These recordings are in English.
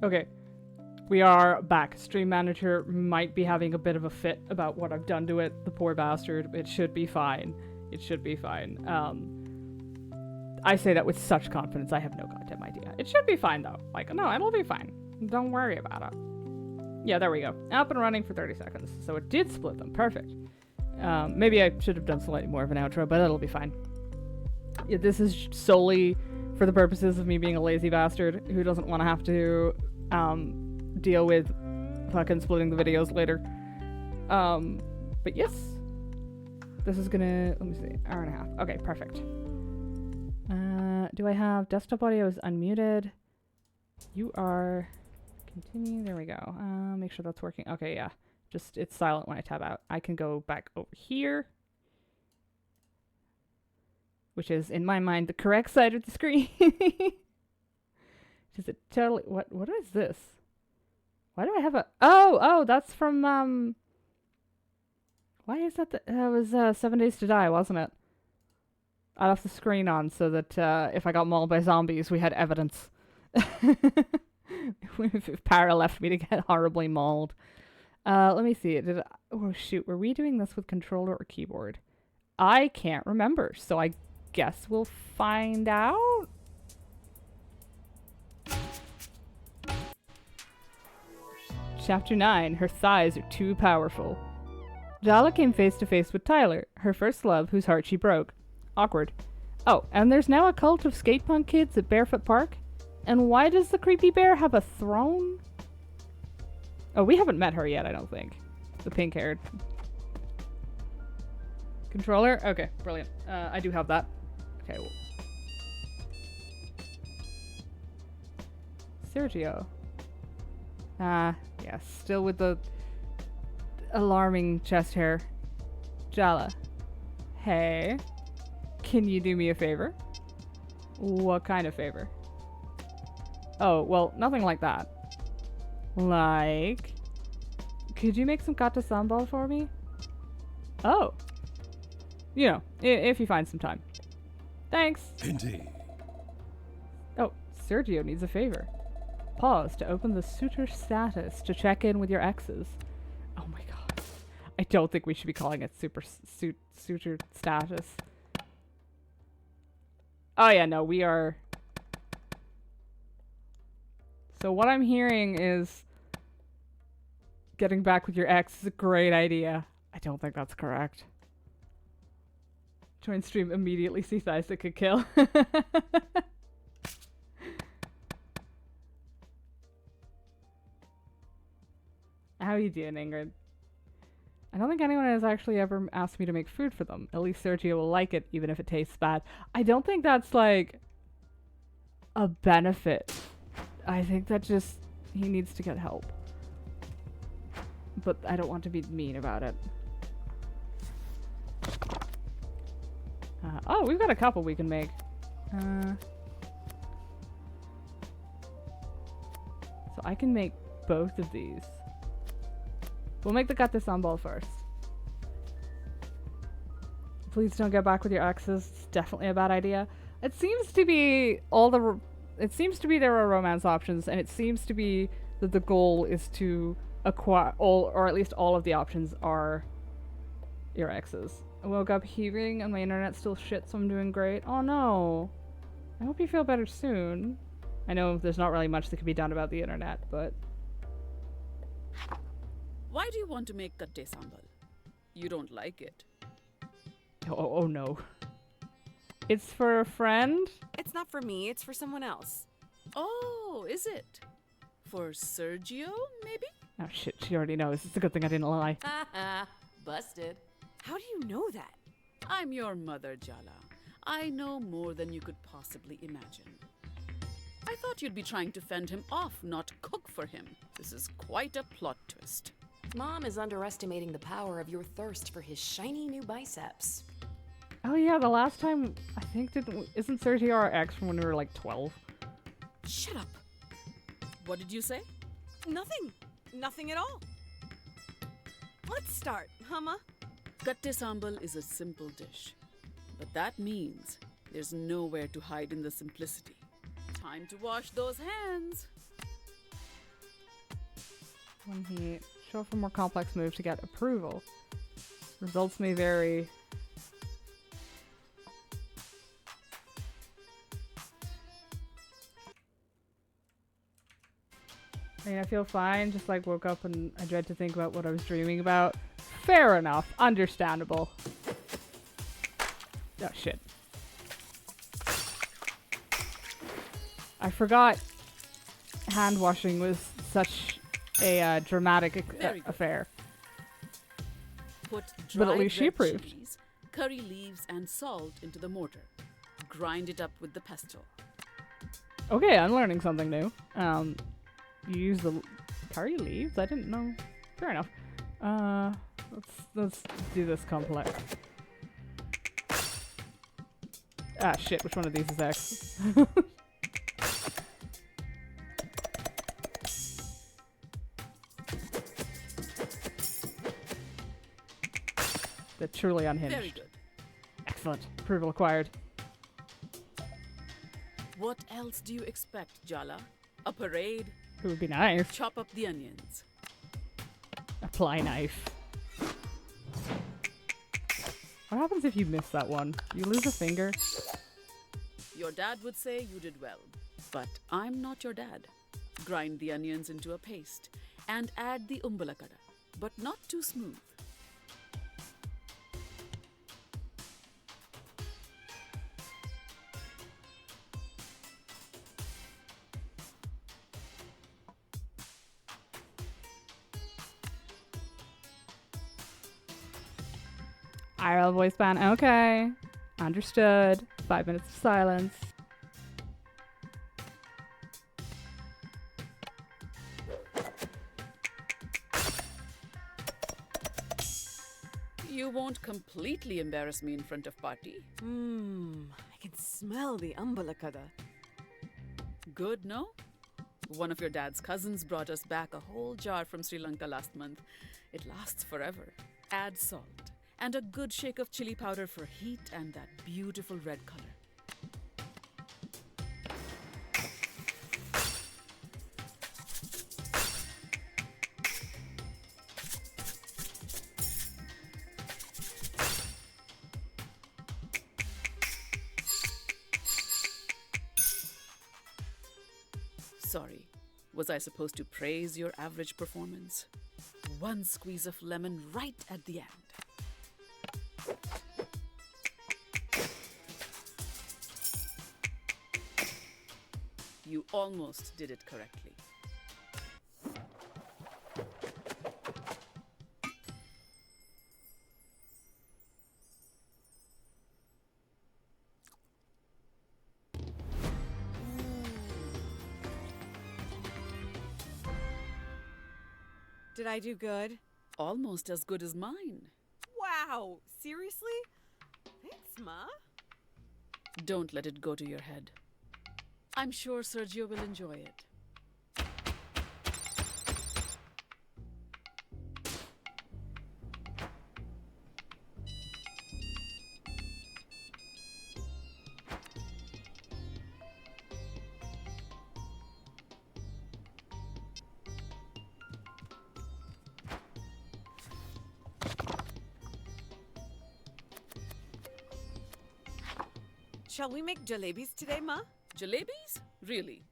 Okay. We are back. Stream manager might be having a bit of a fit about what I've done to it. The poor bastard. It should be fine. It should be fine. I say that with such confidence. I have no goddamn idea. It should be fine, though. Like, no, it'll be fine. Don't worry about it. Yeah, there we go. Up and running for 30 seconds. So it did split them. Perfect. Maybe I should have done slightly more of an outro, but it'll be fine. Yeah, this is solely for the purposes of me being a lazy bastard who doesn't want to have to deal with fucking splitting the videos later. But yes. This is gonna, let me see, hour and a half. Okay, perfect. Do I have desktop audio is unmuted? You are continue. There we go. Make sure that's working. Okay, yeah. Just it's silent when I tab out. I can go back over here, which is in my mind the correct side of the screen. Is it totally what is this? Why do I have a oh that's from why is that that was 7 Days to Die, wasn't it? I left the screen on so that if I got mauled by zombies, we had evidence. If Para left me to get horribly mauled. Let me see. Oh, shoot. Were we doing this with controller or keyboard? I can't remember, so I guess we'll find out. Chapter 9. Her thighs are too powerful. Jala came face to face with Tyler, her first love, whose heart she broke. Awkward. Oh, and there's now a cult of skate punk kids at Barefoot Park? And why does the creepy bear have a throne? Oh, we haven't met her yet, I don't think. The pink-haired. Controller? Okay, brilliant. I do have that. Okay. Sergio. Yeah, still with the alarming chest hair. Jala. Hey. Can you do me a favor? What kind of favor? Oh, well, nothing like that. Like, could you make some kata sambal for me? Oh. You know, if you find some time. Thanks. Indeed. Oh, Sergio needs a favor. Pause to open the Suitor status to check in with your exes. Oh my god. I don't think we should be calling it Suitor status. Oh yeah, no, we are... So what I'm hearing is getting back with your ex is a great idea. I don't think that's correct. Join stream immediately, see thighs that could kill. How you doing, Ingrid? I don't think anyone has actually ever asked me to make food for them. At least Sergio will like it, even if it tastes bad. I don't think that's, like, a benefit. I think that just, he needs to get help. But I don't want to be mean about it. Oh, we've got a couple we can make. So I can make both of these. We'll make the gatte sambal first. Please don't get back with your exes. It's definitely a bad idea. It seems to be it seems to be there are romance options, and it seems to be that the goal is to acquire all, or at least all of the options are your exes. I woke up heaving and my internet's still shit, so I'm doing great. Oh no. I hope you feel better soon. I know there's not really much that can be done about the internet, but... Why do you want to make gatte sambal? You don't like it. Oh no. It's for a friend? It's not for me, it's for someone else. Oh, is it? For Sergio, maybe? Oh shit, she already knows. It's a good thing I didn't lie. Busted. How do you know that? I'm your mother, Jala. I know more than you could possibly imagine. I thought you'd be trying to fend him off, not cook for him. This is quite a plot twist. Mom is underestimating the power of your thirst for his shiny new biceps. Oh yeah, the last time, I think, isn't Sergio our ex from when we were like 12? Shut up. What did you say? Nothing. Nothing at all. Let's start, huh, Ma? Gatte sambal is a simple dish. But that means there's nowhere to hide in the simplicity. Time to wash those hands. When he show off a more complex move to get approval. Results may vary. I mean, I feel fine, just like woke up and I dread to think about what I was dreaming about. Fair enough. Understandable. Oh, shit. I forgot hand washing was such a dramatic affair. Put But at least she dried red approved. chilies, curry leaves, and salt into the mortar. Grind it up with the pestle. Okay, I'm learning something new. You use the curry leaves? I didn't know. Fair enough. Let's do this complex. Ah, shit, which one of these is X? They're truly unhinged. Very good. Excellent. Approval acquired. What else do you expect, Jala? A parade? It would be nice. Chop up the onions. Apply knife. What happens if you miss that one? You lose a finger? Your dad would say you did well. But I'm not your dad. Grind the onions into a paste and add the umbalakada, but not too smooth. IRL voice ban. Okay. Understood. 5 minutes of silence. You won't completely embarrass me in front of party. I can smell the umbalakada. Good, no? One of your dad's cousins brought us back a whole jar from Sri Lanka last month. It lasts forever. Add salt and a good shake of chili powder for heat and that beautiful red color. Sorry, was I supposed to praise your average performance? One squeeze of lemon right at the end. You almost did it correctly. Did I do good? Almost as good as mine. Wow, seriously? Thanks, Ma. Don't let it go to your head. I'm sure Sergio will enjoy it. Shall we make jalebis today, Ma? Jalebis? Really?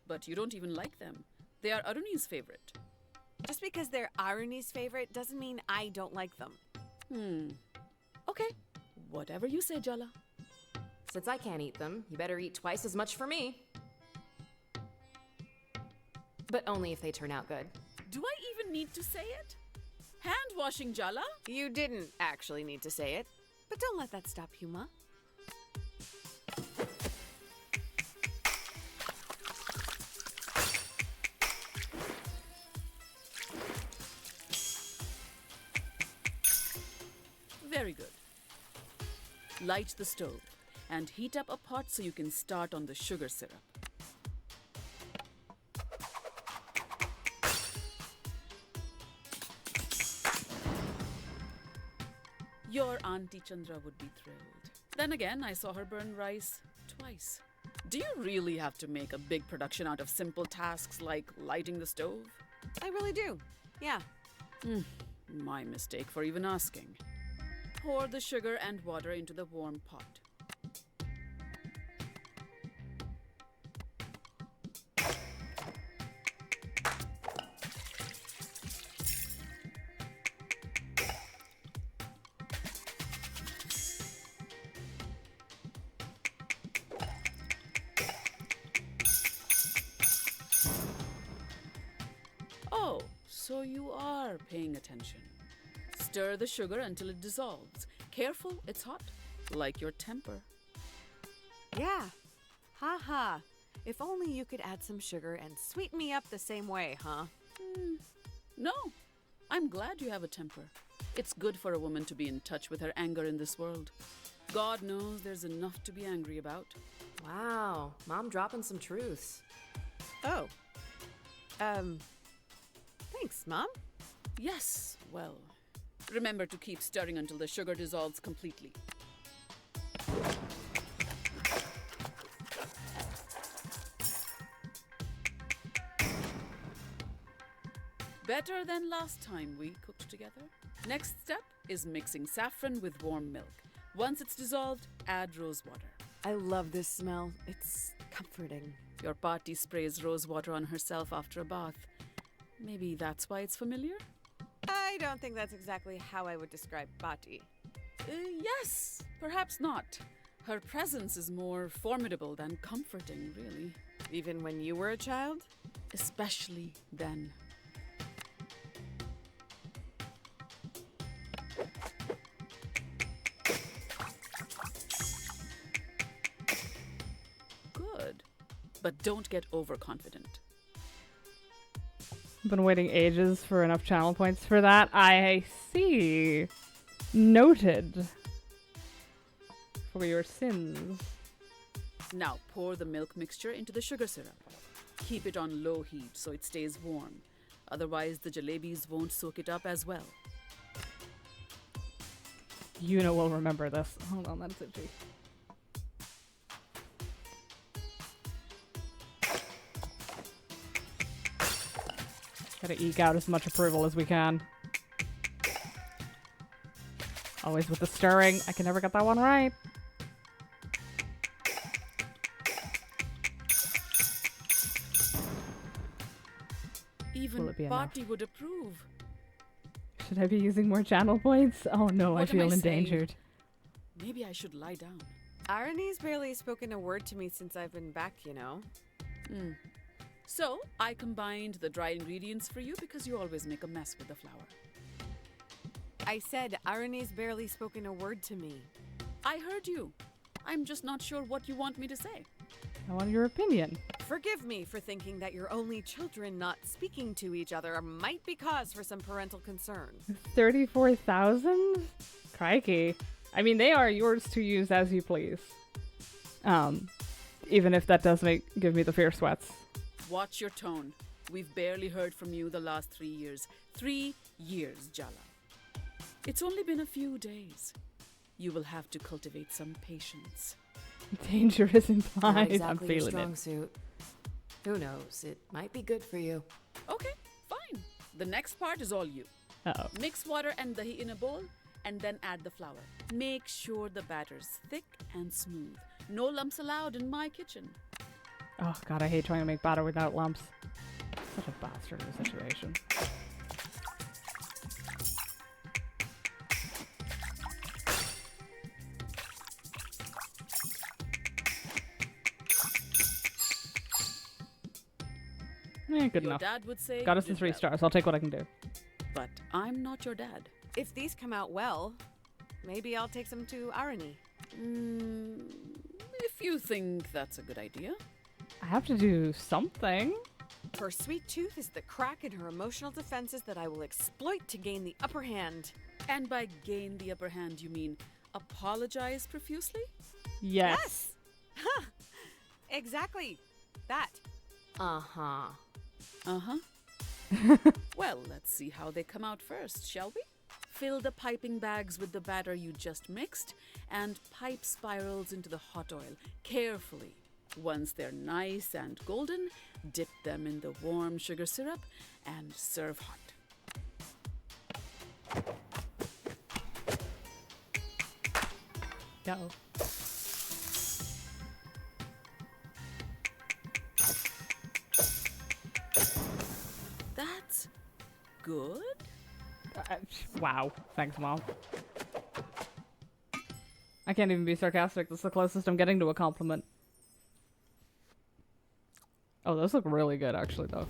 But you don't even like them. They are Aruni's favorite. Just because they're Aruni's favorite doesn't mean I don't like them. Okay. Whatever you say, Jala. Since I can't eat them, you better eat twice as much for me. But only if they turn out good. Do I even need to say it? Hand washing, Jala? You didn't actually need to say it, but don't let that stop you, Ma. Very good. Light the stove and heat up a pot so you can start on the sugar syrup. Your Auntie Chandra would be thrilled. Then again, I saw her burn rice twice. Do you really have to make a big production out of simple tasks like lighting the stove? I really do. Yeah. My mistake for even asking. Pour the sugar and water into the warm pot. Oh, so you are paying attention. Stir the sugar until it dissolves. Careful, it's hot. Like your temper. Yeah. Ha ha. If only you could add some sugar and sweeten me up the same way, huh? No, I'm glad you have a temper. It's good for a woman to be in touch with her anger in this world. God knows there's enough to be angry about. Wow, Mom dropping some truths. Oh. Thanks, Mom. Yes, well, remember to keep stirring until the sugar dissolves completely. Better than last time we cooked together. Next step is mixing saffron with warm milk. Once it's dissolved, add rose water. I love this smell. It's comforting. Your party sprays rose water on herself after a bath. Maybe that's why it's familiar? I don't think that's exactly how I would describe Bati. Yes, perhaps not. Her presence is more formidable than comforting, really. Even when you were a child? Especially then. Good. But don't get overconfident. Been waiting ages for enough channel points for that. I see. Noted. For your sins. Now pour the milk mixture into the sugar syrup. Keep it on low heat so it stays warm. Otherwise, the jalebis won't soak it up as well. Yuna will remember this. Hold on, that's itchy. Gotta eke out as much approval as we can. Always with the stirring. I can never get that one right. Even Will it be enough? Bati would approve. Should I be using more channel points? Oh no, What I am feel I saying? endangered. Maybe I should lie down. Irony's barely spoken a word to me since I've been back, you know. So, I combined the dry ingredients for you because you always make a mess with the flour. I said Irony's barely spoken a word to me. I heard you. I'm just not sure what you want me to say. I want your opinion. Forgive me for thinking that your only children not speaking to each other might be cause for some parental concern. 34,000? Crikey. I mean, they are yours to use as you please. Even if that does give me the fear sweats. Watch your tone. We've barely heard from you the last 3 years. 3 years, Jala. It's only been a few days. You will have to cultivate some patience. Danger is Not implied. I'm exactly your feeling strong it. suit. Who knows? It might be good for you. Okay, fine. The next part is all you. Uh-oh. Mix water and dahi in a bowl and then add the flour. Make sure the batter's thick and smooth. No lumps allowed in my kitchen. Oh god, I hate trying to make batter without lumps. Such a bastard of a situation. Good Your enough. dad would say Got you us to did 3 well. stars. I'll take what I can do. But I'm not your dad. If these come out well, maybe I'll take some to Irony. If you think that's a good idea. I have to do something. Her sweet tooth is the crack in her emotional defenses that I will exploit to gain the upper hand. And by gain the upper hand, you mean apologize profusely? Yes. Huh. Exactly. That. Uh-huh. Uh-huh. Well, let's see how they come out first, shall we? Fill the piping bags with the batter you just mixed and pipe spirals into the hot oil carefully. Once they're nice and golden, Dip them in the warm sugar syrup and serve hot. Go. That's good. Wow. Thanks, Mom. I can't even be sarcastic. That's the closest I'm getting to a compliment. Oh, those look really good, actually, though.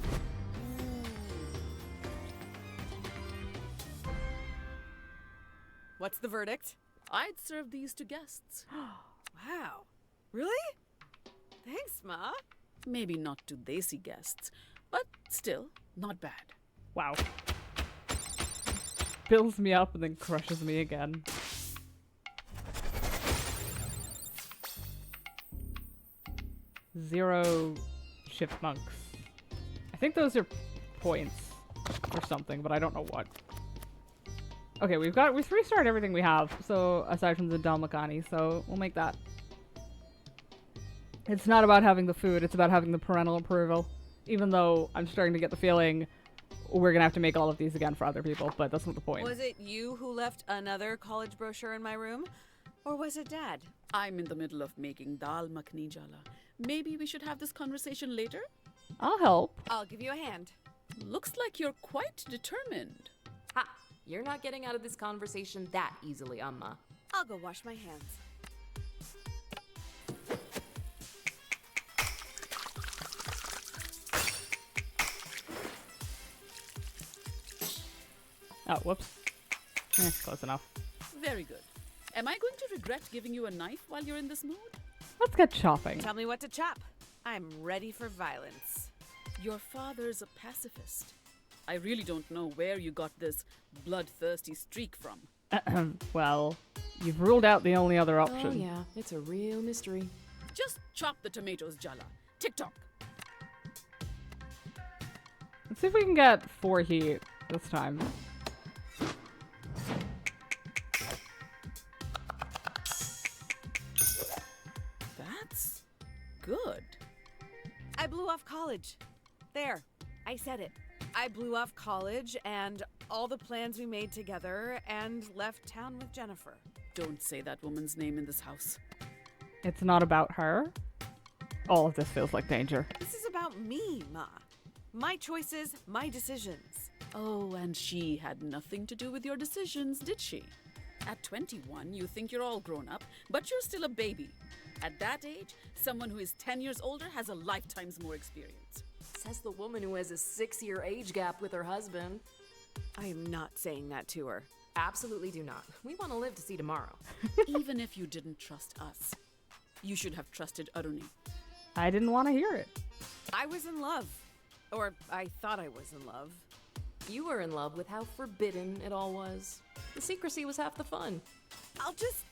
What's the verdict? I'd serve these to guests. Wow. Really? Thanks, Ma. Maybe not to desi guests, but still, not bad. Wow. Builds me up and then crushes me again. Zero chipmunks. I think those are points or something, but I don't know what. Okay, we've 3-starred everything we have, so aside from the Dal Makhani, so we'll make that. It's not about having the food, it's about having the parental approval. Even though I'm starting to get the feeling we're gonna have to make all of these again for other people, but that's not the point. Was it you who left another college brochure in my room? Or was it Dad? I'm in the middle of making dal makhni jala. Maybe we should have this conversation later? I'll help. I'll give you a hand. Looks like you're quite determined. Ha! You're not getting out of this conversation that easily, Amma. I'll go wash my hands. Oh, whoops. Close enough. Very good. Am I going to regret giving you a knife while you're in this mood? Let's get chopping. Tell me what to chop. I'm ready for violence. Your father's a pacifist. I really don't know where you got this bloodthirsty streak from. Well, you've ruled out the only other option. Oh yeah, it's a real mystery. Just chop the tomatoes, Jala. Tick-tock. Let's see if we can get 4 heat this time. That's good. I blew off college. There, I said it. I blew off college and all the plans we made together and left town with Jennifer. Don't say that woman's name in this house. It's not about her. All of this feels like danger. This is about me, Ma. My choices, my decisions. Oh, and she had nothing to do with your decisions, did she? At 21, you think you're all grown up, but you're still a baby. At that age, someone who is 10 years older has a lifetime's more experience. Says the woman who has a 6-year age gap with her husband. I am not saying that to her. Absolutely do not. We want to live to see tomorrow. Even if you didn't trust us, you should have trusted Aruni. I didn't want to hear it. I was in love. Or I thought I was in love. You were in love with how forbidden it all was. The secrecy was half the fun. I'll just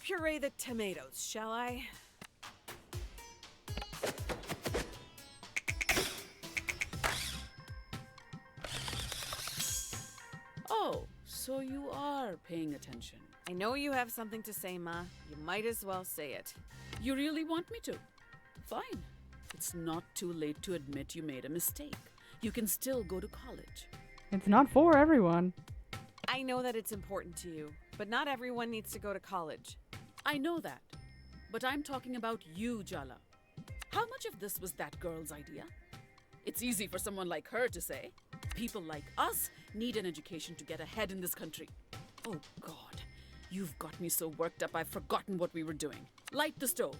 puree the tomatoes, shall I? Oh, so you are paying attention. I know you have something to say, Ma. You might as well say it. You really want me to? Fine. It's not too late to admit you made a mistake. You can still go to college. It's not for everyone. I know that it's important to you, but not everyone needs to go to college. I know that. But I'm talking about you, Jala. How much of this was that girl's idea? It's easy for someone like her to say. People like us need an education to get ahead in this country. Oh, God. You've got me so worked up I've forgotten what we were doing. Light the stove.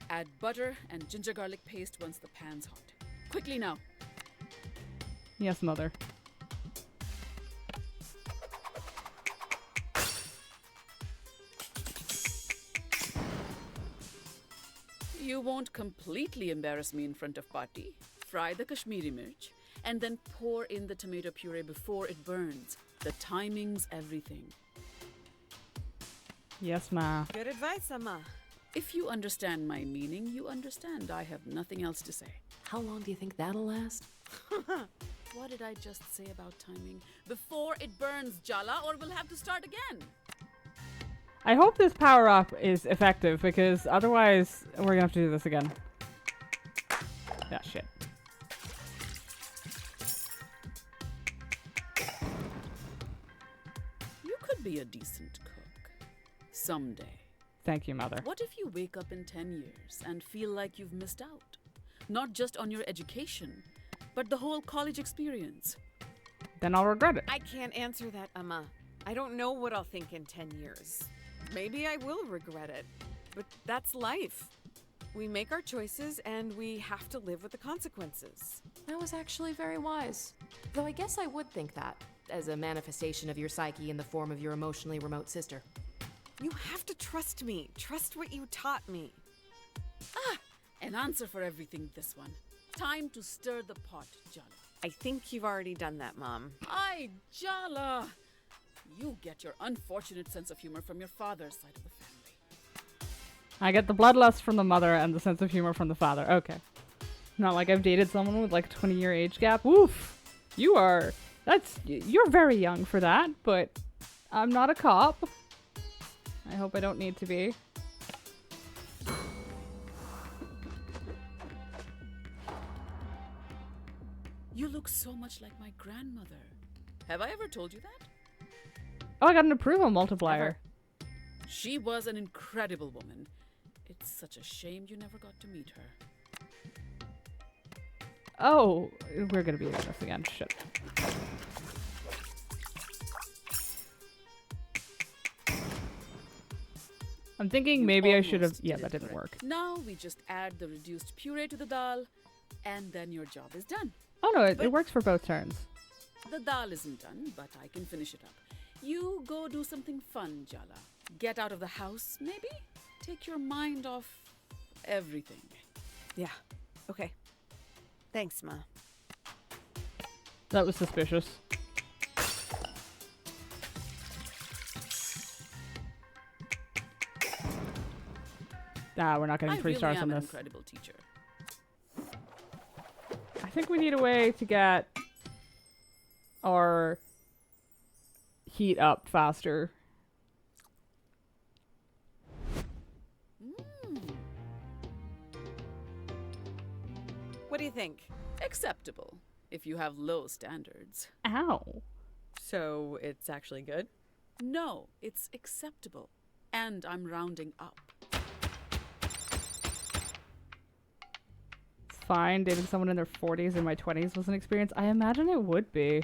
Add butter and ginger garlic paste once the pan's hot. Quickly now. Yes, Mother. You won't completely embarrass me in front of Party. Fry the Kashmiri mirch and then pour in the tomato puree before it burns. The timing's everything. Yes, Ma. Good advice, Amma. If you understand my meaning, you understand I have nothing else to say. How long do you think that'll last? What did I just say about timing? Before it burns, Jala, or we'll have to start again. I hope this power-up is effective, because otherwise we're gonna have to do this again. That shit. You could be a decent cook. Someday. Thank you, Mother. What if you wake up in 10 years and feel like you've missed out? Not just on your education, but the whole college experience. Then I'll regret it. I can't answer that, Emma. I don't know what I'll think in 10 years. Maybe I will regret it. But that's life. We make our choices and we have to live with the consequences. That was actually very wise. Though I guess I would think that, as a manifestation of your psyche in the form of your emotionally remote sister. You have to trust me. Trust what you taught me. An answer for everything, this one. Time to stir the pot, Jala. I think you've already done that, Mom. Aye, Jala! You get your unfortunate sense of humor from your father's side of the family. I get the bloodlust from the mother and the sense of humor from the father. Okay. Not like I've dated someone with like a 20-year age gap. Woof! You're very young for that, but I'm not a cop. I hope I don't need to be. You look so much like my grandmother. Have I ever told you that? Oh, I got an approval multiplier. She was an incredible woman. It's such a shame you never got to meet her. Oh, we're gonna be doing this again. Shit. I'm thinking maybe I should have... Almost Yeah, did that it didn't correct. work. Now we just add the reduced puree to the dal, and then your job is done. Oh no, it But- works for both turns. The dal isn't done, but I can finish it up. You go do something fun, Jala. Get out of the house, maybe? Take your mind off everything. Yeah. Okay. Thanks, Ma. That was suspicious. We're not getting I 3 really stars am on an this. incredible teacher. I think we need a way to get our heat up faster. What do you think? Acceptable, if you have low standards. Ow. So it's actually good? No, it's acceptable. And I'm rounding up. It's fine. Dating someone in their 40s in my 20s was an experience. I imagine it would be.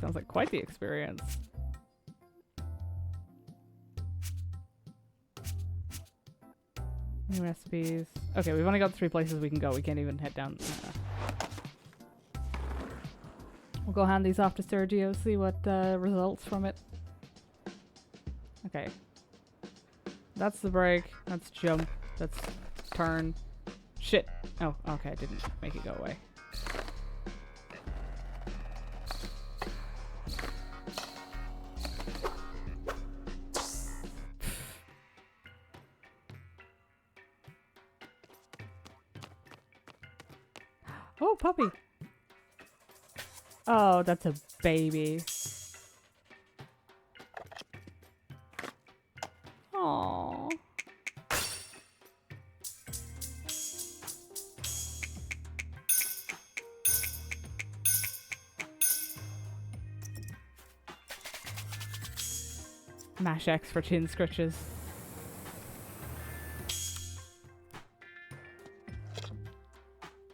Sounds like quite the experience. New recipes. Okay, we've only got 3 places we can go. We can't even head down. We'll go hand these off to Sergio, see what results from it. Okay. That's the break. That's jump. That's turn. Shit. Oh, okay. I didn't make it go away. Oh, puppy. Oh, that's a baby. Aww. Mash X for chin scratches.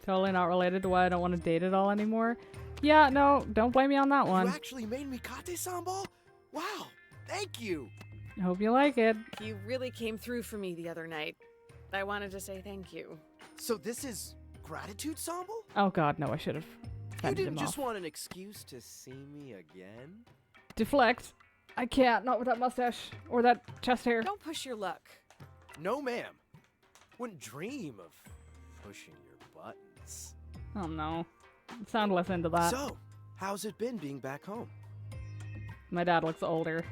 Totally not related to why I don't want to date at all anymore. Yeah, no, don't blame me on that one. You actually made me kate sambal? Wow, thank you. I hope you like it. You really came through for me the other night. I wanted to say thank you. So this is gratitude sambal? Oh god, no, I should have You fended didn't him just off. want an excuse to see me again? Deflect. I can't, not with that mustache or that chest hair. Don't push your luck. No, ma'am. Wouldn't dream of pushing your buttons. Oh no. Sound less into that. So, how's it been being back home? My dad looks older.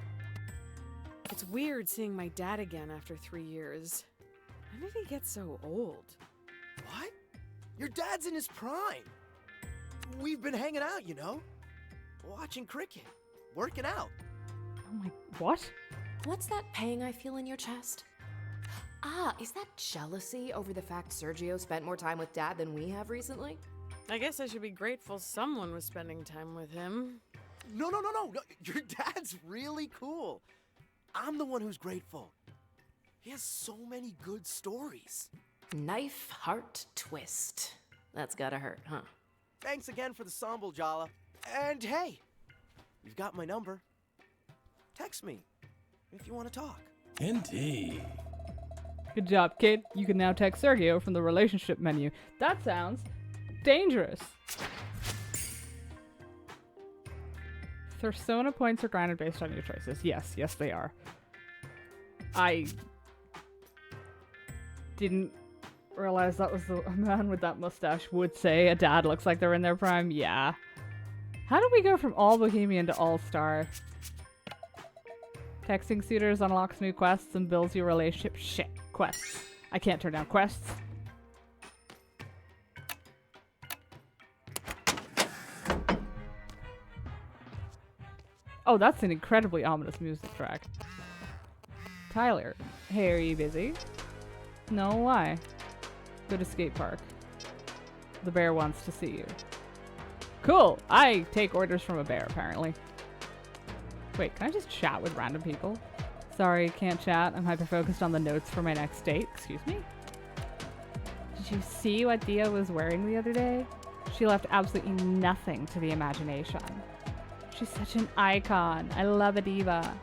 It's weird seeing my dad again after 3 years. When did he get so old? What? Your dad's in his prime. We've been hanging out, you know? Watching cricket. Working out. my... What? What's that pang I feel in your chest? Ah, is that jealousy over the fact Sergio spent more time with Dad than we have recently? I guess I should be grateful someone was spending time with him. No. Your dad's really cool. I'm the one who's grateful. He has so many good stories. Knife, heart, twist. That's gotta hurt, huh? Thanks again for the sample, Jala. And hey, you've got my number. Text me if you want to talk. Indeed. Good job, kid. You can now text Sergio from the relationship menu. That sounds dangerous. Persona points are granted based on your choices. Yes, they are. I didn't realize that was a man with that mustache would say a dad looks like they're in their prime. Yeah. How did we go from all Bohemian to all star? Texting suitors unlocks new quests and builds your relationship. Shit. Quests. I can't turn down quests. Oh, that's an incredibly ominous music track. Tyler. Hey, are you busy? No, why? Go to skate park. The bear wants to see you. Cool! I take orders from a bear, apparently. Wait, can I just chat with random people? Sorry, can't chat. I'm hyper-focused on the notes for my next date. Excuse me? Did you see what Dia was wearing the other day? She left absolutely nothing to the imagination. She's such an icon. I love a diva.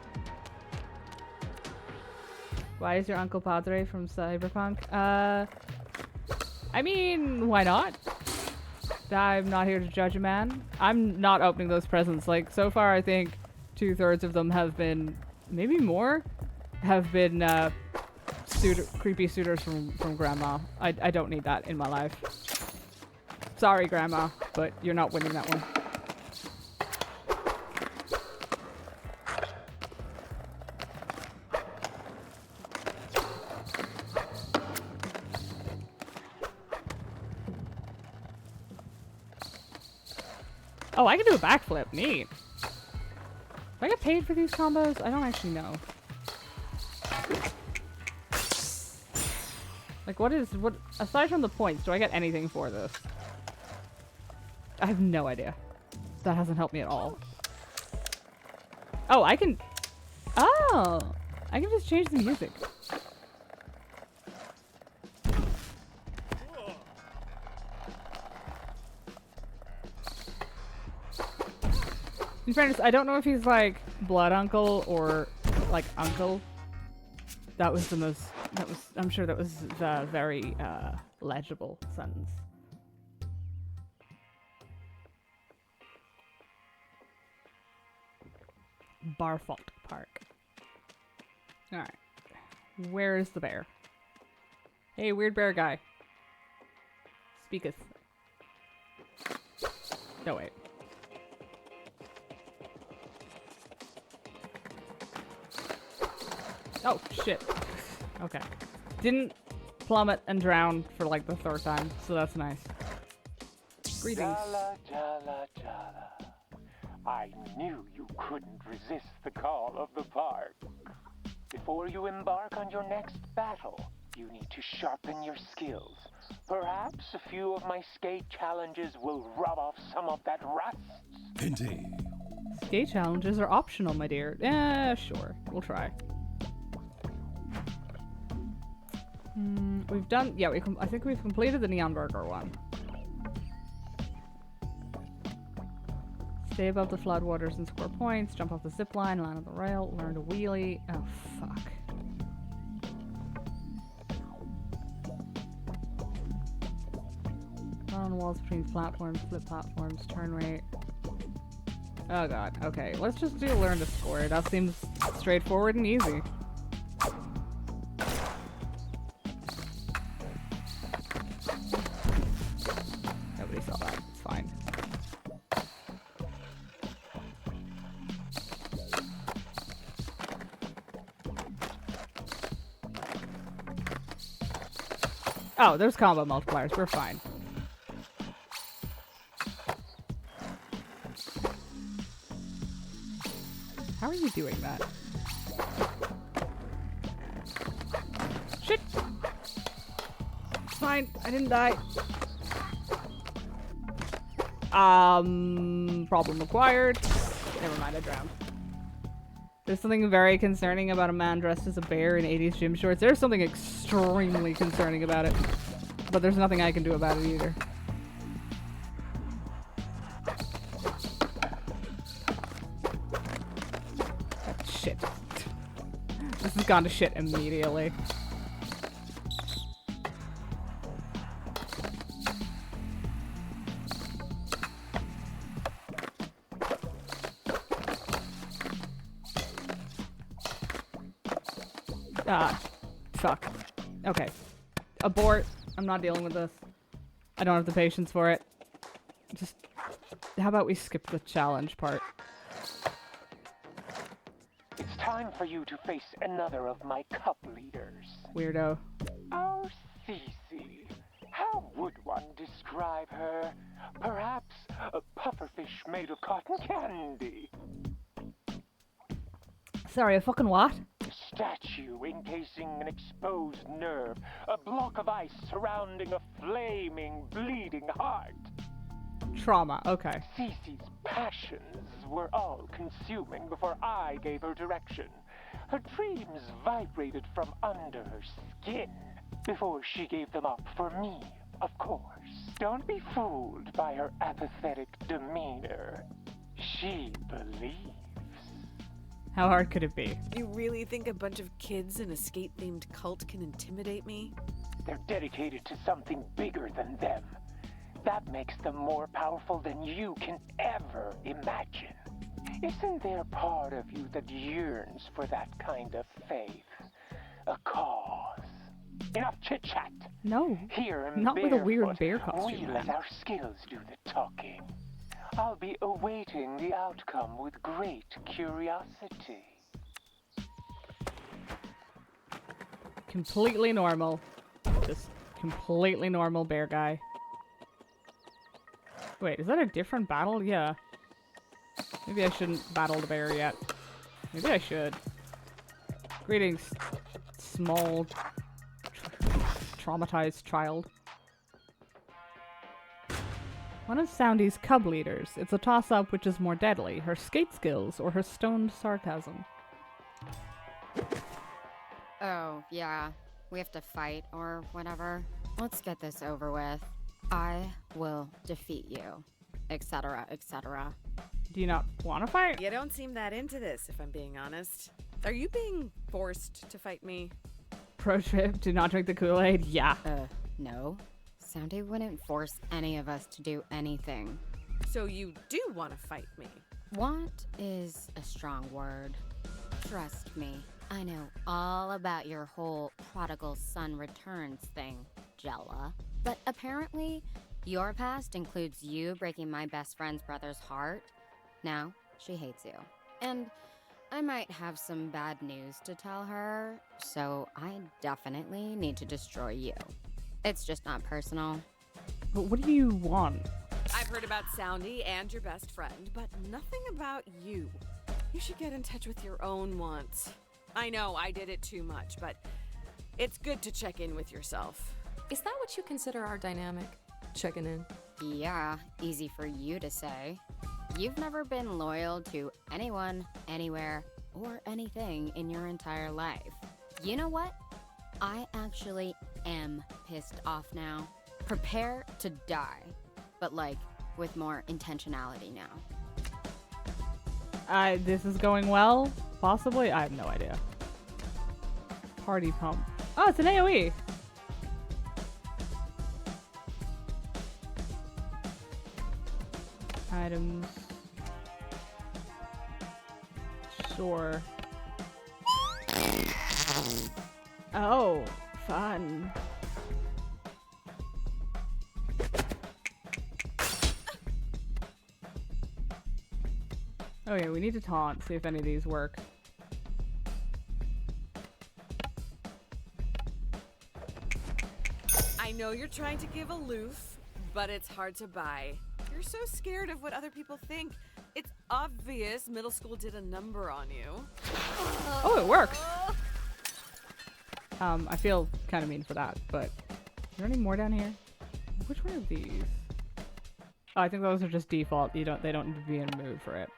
Why is your Uncle Padre from Cyberpunk? I mean, why not? I'm not here to judge a man. I'm not opening those presents. Like, so far, I think 2/3 of them have been, maybe more, have been creepy suitors from Grandma. I don't need that in my life. Sorry, Grandma, but you're not winning that one. Oh, I can do a backflip. Neat. Do I get paid for these combos? I don't actually know. Like, what, aside from the points, do I get anything for this? I have no idea. That hasn't helped me at all. Oh, I can just change the music. In fairness, I don't know if he's like blood uncle or like uncle. I'm sure that was the very legible sentence. Barfault Park. Alright. Where is the bear? Hey, weird bear guy. Speaketh. No, wait. Oh, shit. Okay. Didn't plummet and drown for like the 3rd time, so that's nice. Greetings. Jala, Jala, Jala. I knew you couldn't resist the call of the park. Before you embark on your next battle, you need to sharpen your skills. Perhaps a few of my skate challenges will rub off some of that rust. Indeed. Skate challenges are optional, my dear. Yeah, sure. We'll try. We've done... Yeah, I think we've completed the Neon Burger one. Stay above the floodwaters and score points. Jump off the zip line, land on the rail, learn to wheelie. Oh, fuck. Run on walls between platforms, flip platforms, turn rate. Oh god, okay. Let's just do learn to score. That seems straightforward and easy. Nobody saw that. It's fine. Oh, there's combo multipliers. We're fine. How are you are we doing that? Shit! It's fine. I didn't die. Problem acquired. Never mind, I drowned. There's something very concerning about a man dressed as a bear in 80s gym shorts. There's something extremely concerning about it. But there's nothing I can do about it either. Shit. This has gone to shit immediately. Ah, fuck. Okay. Abort. I'm not dealing with this. I don't have the patience for it. Just, how about we skip the challenge part? It's time for you to face another of my cup leaders. Weirdo. Our Cece. How would one describe her? Perhaps a pufferfish made of cotton candy. Sorry, a fucking what? A statue encasing an exposed nerve. A block of ice surrounding a flaming, bleeding heart. Trauma, okay. Cece's passions were all consuming before I gave her direction. Her dreams vibrated from under her skin before she gave them up for me, of course. Don't be fooled by her apathetic demeanor. She believes. How hard could it be? You really think a bunch of kids in a skate-themed cult can intimidate me? They're dedicated to something bigger than them. That makes them more powerful than you can ever imagine. Isn't there part of you that yearns for that kind of faith? A cause? Enough chit-chat. No. Here in Not with a weird Barefoot, bear costume, we man. let our skills do the talking. I'll be awaiting the outcome with great curiosity. Completely normal. Just completely normal bear guy. Wait, is that a different battle? Yeah. Maybe I shouldn't battle the bear yet. Maybe I should. Greetings, small, traumatized child. One of Soundy's cub leaders. It's a toss-up which is more deadly, her skate skills or her stoned sarcasm. Oh, yeah. We have to fight or whatever. Let's get this over with. I will defeat you, etc., etc. Do you not want to fight? You don't seem that into this, if I'm being honest. Are you being forced to fight me? Pro tip, do not drink the Kool-Aid. Yeah. No. Soundy wouldn't force any of us to do anything. So you do want to fight me? Want is a strong word. Trust me, I know all about your whole prodigal son returns thing, Jella. But apparently, your past includes you breaking my best friend's brother's heart. Now, she hates you. And I might have some bad news to tell her, so I definitely need to destroy you. It's just not personal. But what do you want? I've heard about Soundy and your best friend, but nothing about you. You should get in touch with your own wants. I know I did it too much, but it's good to check in with yourself. Is that what you consider our dynamic? Checking in? Yeah, easy for you to say. You've never been loyal to anyone, anywhere, or anything in your entire life. You know what? I actually am pissed off now. Prepare to die, but like with more intentionality now. This is going well? Possibly? I have no idea. Party pump. Oh, it's an AoE! Items. Sure. Oh, fun. Oh yeah, we need to taunt, see if any of these work. I know you're trying to give aloof, but it's hard to buy. You're so scared of what other people think. It's obvious middle school did a number on you. Oh, it worked. I feel kind of mean for that, but is there any more down here? Which one of these? Oh, I think those are just default. They don't need to be in the mood for it.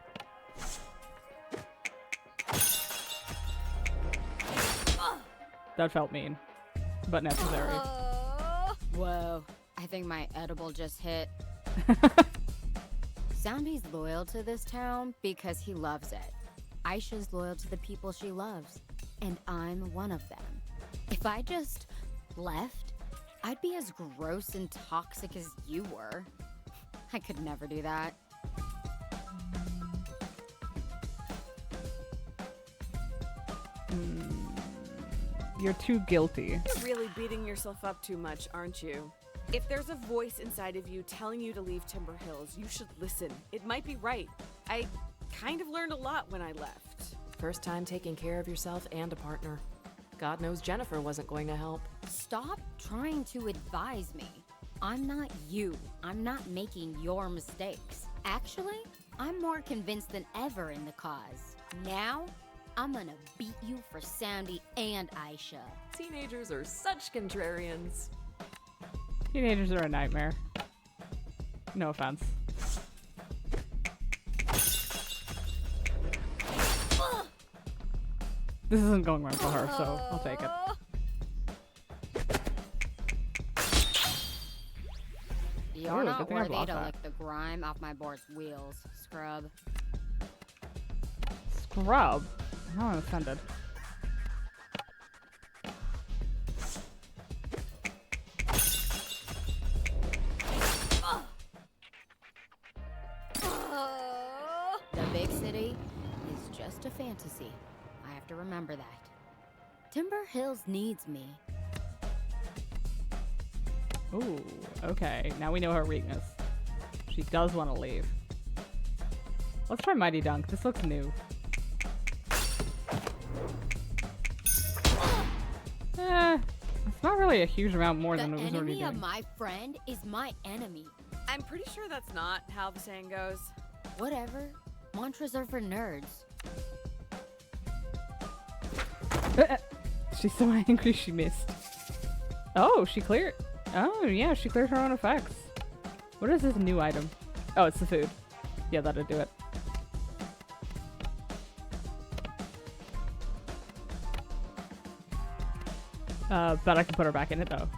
That felt mean, but necessary. Whoa, I think my edible just hit. Soundy's loyal to this town because he loves it. Aisha's loyal to the people she loves, and I'm one of them. If I just left, I'd be as gross and toxic as you were. I could never do that. You're too guilty. You're really beating yourself up too much, aren't you? If there's a voice inside of you telling you to leave Timber Hills, you should listen. It might be right. I kind of learned a lot when I left. First time taking care of yourself and a partner. God knows Jennifer wasn't going to help. Stop trying to advise me. I'm not you. I'm not making your mistakes. Actually, I'm more convinced than ever in the cause. Now, I'm gonna beat you for Soundy and Aisha. Teenagers are such contrarians. Teenagers are a nightmare. No offense. This isn't going well for her, so I'll take it. You're Ooh, not good thing I worthy blocked to that. lick the grime off my board's wheels, scrub. Scrub? Now I'm offended. The big city is just a fantasy. I have to remember that. Timber Hills needs me. Ooh, okay. Now we know her weakness. She does want to leave. Let's try Mighty Dunk. This looks new. It's not really a huge amount more than it was already The enemy doing. of my friend is my enemy. I'm pretty sure that's not how the saying goes. Whatever. Mantras are for nerds. She's so angry she missed. Oh, she cleared. Oh, yeah, she cleared her own effects. What is this new item? Oh, it's the food. Yeah, that'll do it. Bet I can put her back in it, though.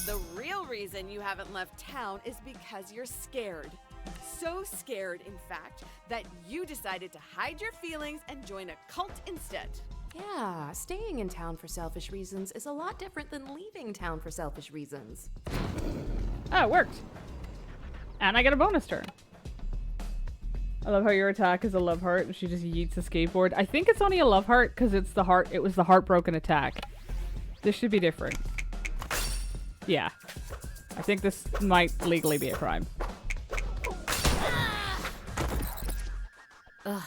The real reason you haven't left town is because you're scared. So scared, in fact, that you decided to hide your feelings and join a cult instead. Yeah, staying in town for selfish reasons is a lot different than leaving town for selfish reasons. Oh, it worked. And I get a bonus turn. I love how your attack is a love heart and she just yeets a skateboard. I think it's only a love heart because it's the heart. It was the heartbroken attack. This should be different. Yeah. I think this might legally be a crime. Ugh,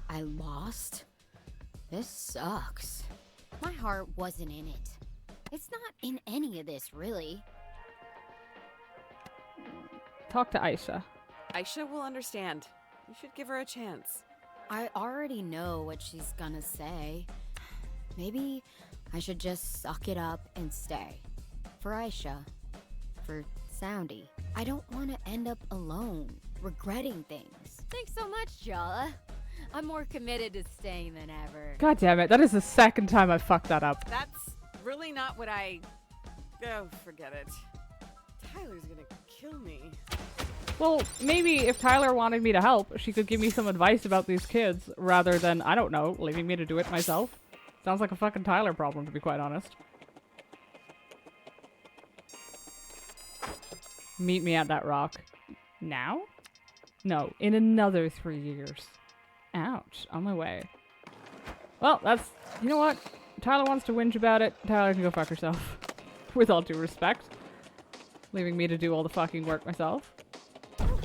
I lost? This sucks. My heart wasn't in it. It's not in any of this, really. Talk to Aisha. Aisha will understand. You should give her a chance. I already know what she's gonna say. Maybe I should just suck it up and stay. For Aisha. For Soundy. I don't want to end up alone, regretting things. Thanks so much, Jala. I'm more committed to staying than ever. God damn it. That is the second time I fucked that up. That's really not what I... Oh, forget it. Tyler's gonna kill me. Well, maybe if Tyler wanted me to help, she could give me some advice about these kids rather than, I don't know, leaving me to do it myself. Sounds like a fucking Tyler problem, to be quite honest. Meet me at that rock. Now? No, in another 3 years. Ouch, on my way. Well, that's... You know what? Tyler wants to whinge about it. Tyler can go fuck herself. With all due respect. Leaving me to do all the fucking work myself.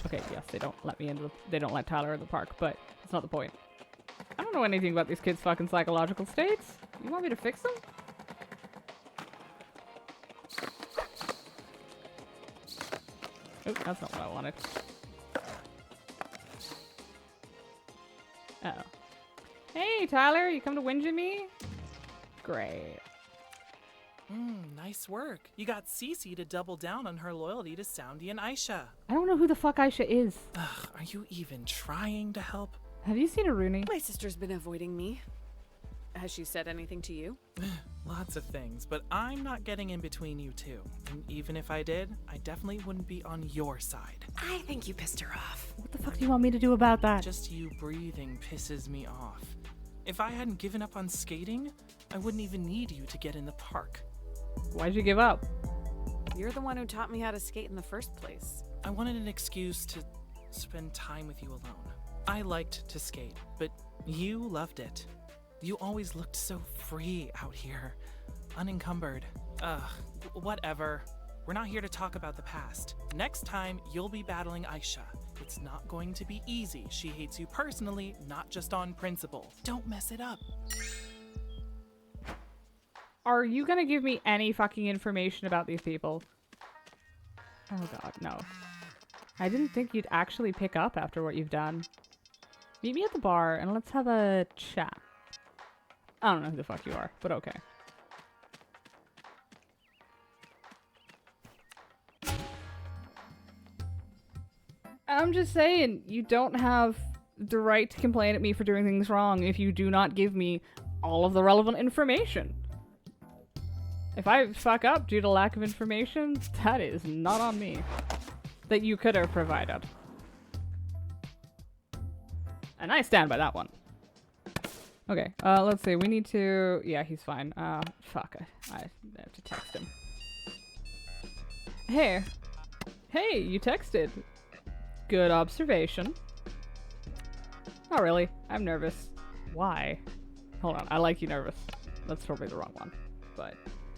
Okay, yes, they don't let me into the... They don't let Tyler in the park, but that's not the point. I don't know anything about these kids' fucking psychological states. You want me to fix them? That's not what I wanted. Uh-oh. Hey, Tyler, you come to whinge at me? Great. Nice work. You got Cece to double down on her loyalty to Soundy and Aisha. I don't know who the fuck Aisha is. Ugh, are you even trying to help? Have you seen a Rooney? My sister's been avoiding me. Has she said anything to you? Lots of things, but I'm not getting in between you two. And even if I did, I definitely wouldn't be on your side. I think you pissed her off. What the fuck do you want me to do about that? Just you breathing pisses me off. If I hadn't given up on skating, I wouldn't even need you to get in the park. Why'd you give up? You're the one who taught me how to skate in the first place. I wanted an excuse to spend time with you alone. I liked to skate, but you loved it. You always looked so free out here, unencumbered. Whatever. We're not here to talk about the past. Next time, you'll be battling Aisha. It's not going to be easy. She hates you personally, not just on principle. Don't mess it up. Are you gonna give me any fucking information about these people? Oh god, no. I didn't think you'd actually pick up after what you've done. Meet me at the bar and let's have a chat. I don't know who the fuck you are, but okay. I'm just saying, you don't have the right to complain at me for doing things wrong if you do not give me all of the relevant information. If I fuck up due to lack of information, that is not on me. That you could have provided. And I stand by that one. Okay, let's see. We need to... Yeah, he's fine. Fuck. I have to text him. Hey. Hey, you texted. Good observation. Not really. I'm nervous. Why? Hold on. I like you nervous. That's probably the wrong one. But...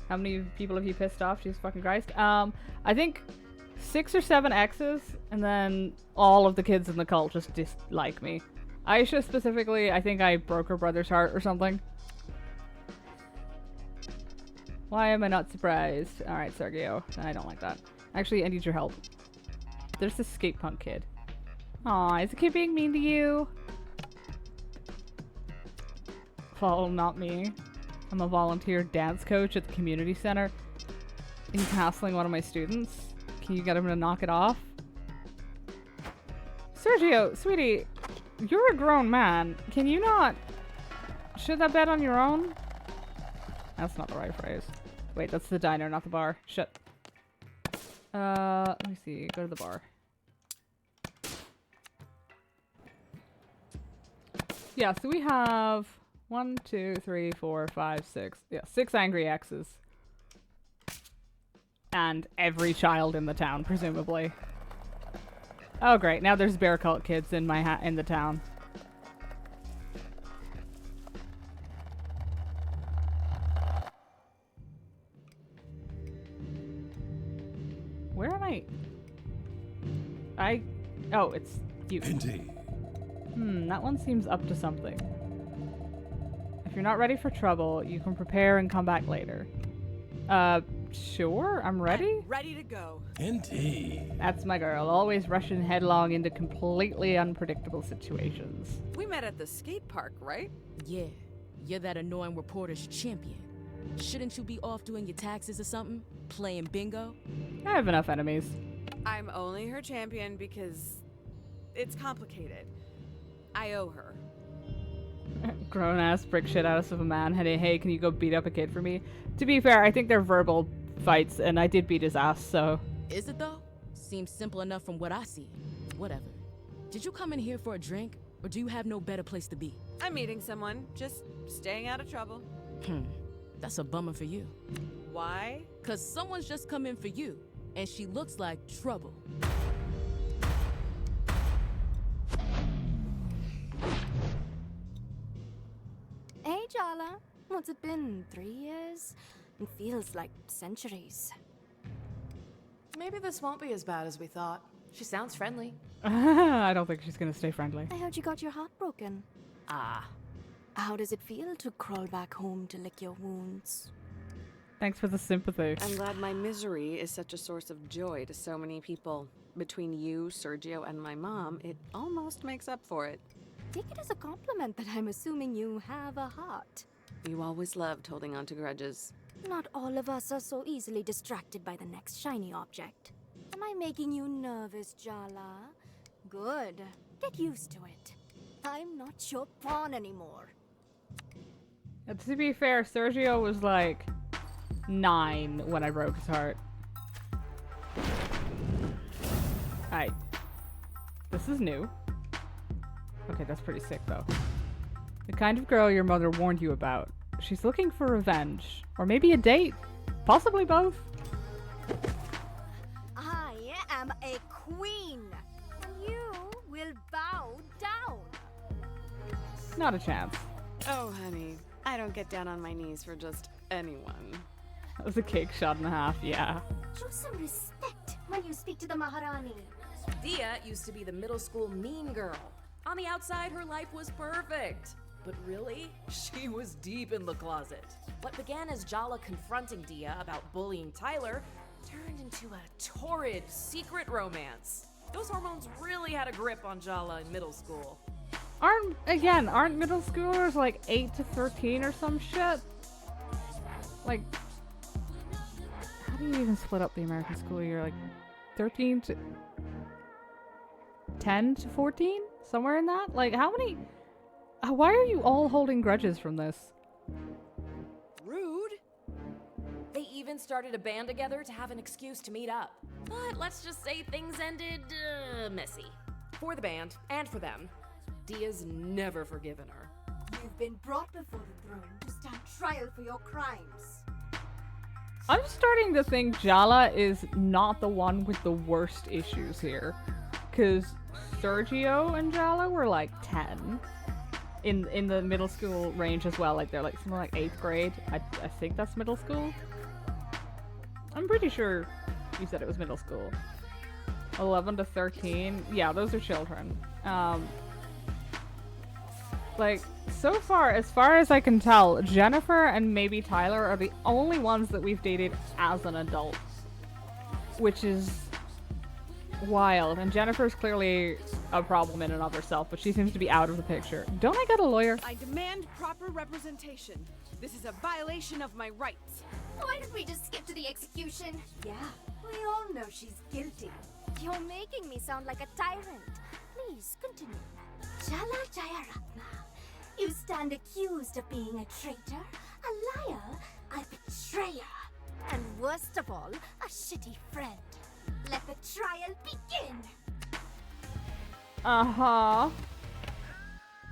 How many people have you pissed off? Jesus fucking Christ. I think 6 or 7 exes, and then all of the kids in the cult just dislike me. Aisha specifically, I think I broke her brother's heart or something. Why am I not surprised? Alright, Sergio. I don't like that. Actually, I need your help. There's this skate punk kid. Aw, is the kid being mean to you? Follow, not me. I'm a volunteer dance coach at the community center. He's hassling one of my students. Can you get him to knock it off? Sergio, sweetie, you're a grown man. Can you not shoot that bet on your own? That's not the right phrase. Wait, that's the diner, not the bar. Shit. Let me see. Go to the bar. Yeah, so we have 1, 2, 3, 4, 5, 6. Yeah, 6 angry exes. And every child in the town, presumably. Oh great, now there's bear cult kids in in the town. Where am I? Oh, it's you. Indeed. That one seems up to something. If you're not ready for trouble, you can prepare and come back later. Sure, I'm ready. I'm ready to go. Indeed. That's my girl, always rushing headlong into completely unpredictable situations. We met at the skate park, right? Yeah, you're that annoying reporter's champion. Shouldn't you be off doing your taxes or something? Playing bingo? I have enough enemies. I'm only her champion because it's complicated. I owe her. Grown ass brick shit ass of a man. Hey, can you go beat up a kid for me? To be fair, I think they're verbal fights, and I did beat his ass, so. Is it though? Seems simple enough from what I see. Whatever. Did you come in here for a drink, or do you have no better place to be? I'm meeting someone, just staying out of trouble. That's a bummer for you. Why? 'Cause someone's just come in for you, and she looks like trouble. Hey, Jala. What's it been? 3 years? It feels like centuries. Maybe this won't be as bad as we thought. She sounds friendly. I don't think she's gonna stay friendly. I heard you got your heart broken. Ah. How does it feel to crawl back home to lick your wounds? Thanks for the sympathy. I'm glad my misery is such a source of joy to so many people. between you, Sergio, and my mom, it almost makes up for it. Take it as a compliment that I'm assuming you have a heart. You always loved holding on to grudges. Not all of us are so easily distracted by the next shiny object. Am I making you nervous, Jala? Good. Get used to it. I'm not your pawn anymore. To be fair, Sergio was like 9 when I broke his heart. Alright. This is new. Okay, that's pretty sick though. The kind of girl your mother warned you about. She's looking for revenge. Or maybe a date. Possibly both. I am a queen. And you will bow down. Not a chance. Oh, honey, I don't get down on my knees for just anyone. That was a cake shot and a half, yeah. Show some respect when you speak to the Maharani. Dia used to be the middle school mean girl. On the outside, her life was perfect. But really, she was deep in the closet. What began as Jala confronting Dia about bullying Tyler turned into a torrid secret romance. Those hormones really had a grip on Jala in middle school. Aren't middle schoolers like 8 to 13 or some shit? Like, how do you even split up the American school year? Like 13 to 10 to 14? Somewhere in that? Like, how many? Why are you all holding grudges from this? Rude. They even started a band together to have an excuse to meet up. But let's just say things ended messy. For the band, and for them. Dia's never forgiven her. You've been brought before the throne to stand trial for your crimes. I'm starting to think Jala is not the one with the worst issues here. Because Sergio and Jala were like 10. In the middle school range as well. Like they're like something like 8th grade. I think that's middle school. I'm pretty sure you said it was middle school. 11 to 13. Yeah, those are children. Like, so far, as far as I can tell, Jennifer and maybe Tyler are the only ones that we've dated as an adult. Which is wild. And Jennifer's clearly a problem in and of herself, but she seems to be out of the picture. Don't I get a lawyer? I demand proper representation. This is a violation of my rights. Why don't we just skip to the execution? Yeah, we all know she's guilty. You're making me sound like a tyrant. Please, continue. Jala Jayaratna, you stand accused of being a traitor, a liar, a betrayer, and worst of all, a shitty friend. Let the trial begin! Uh-huh.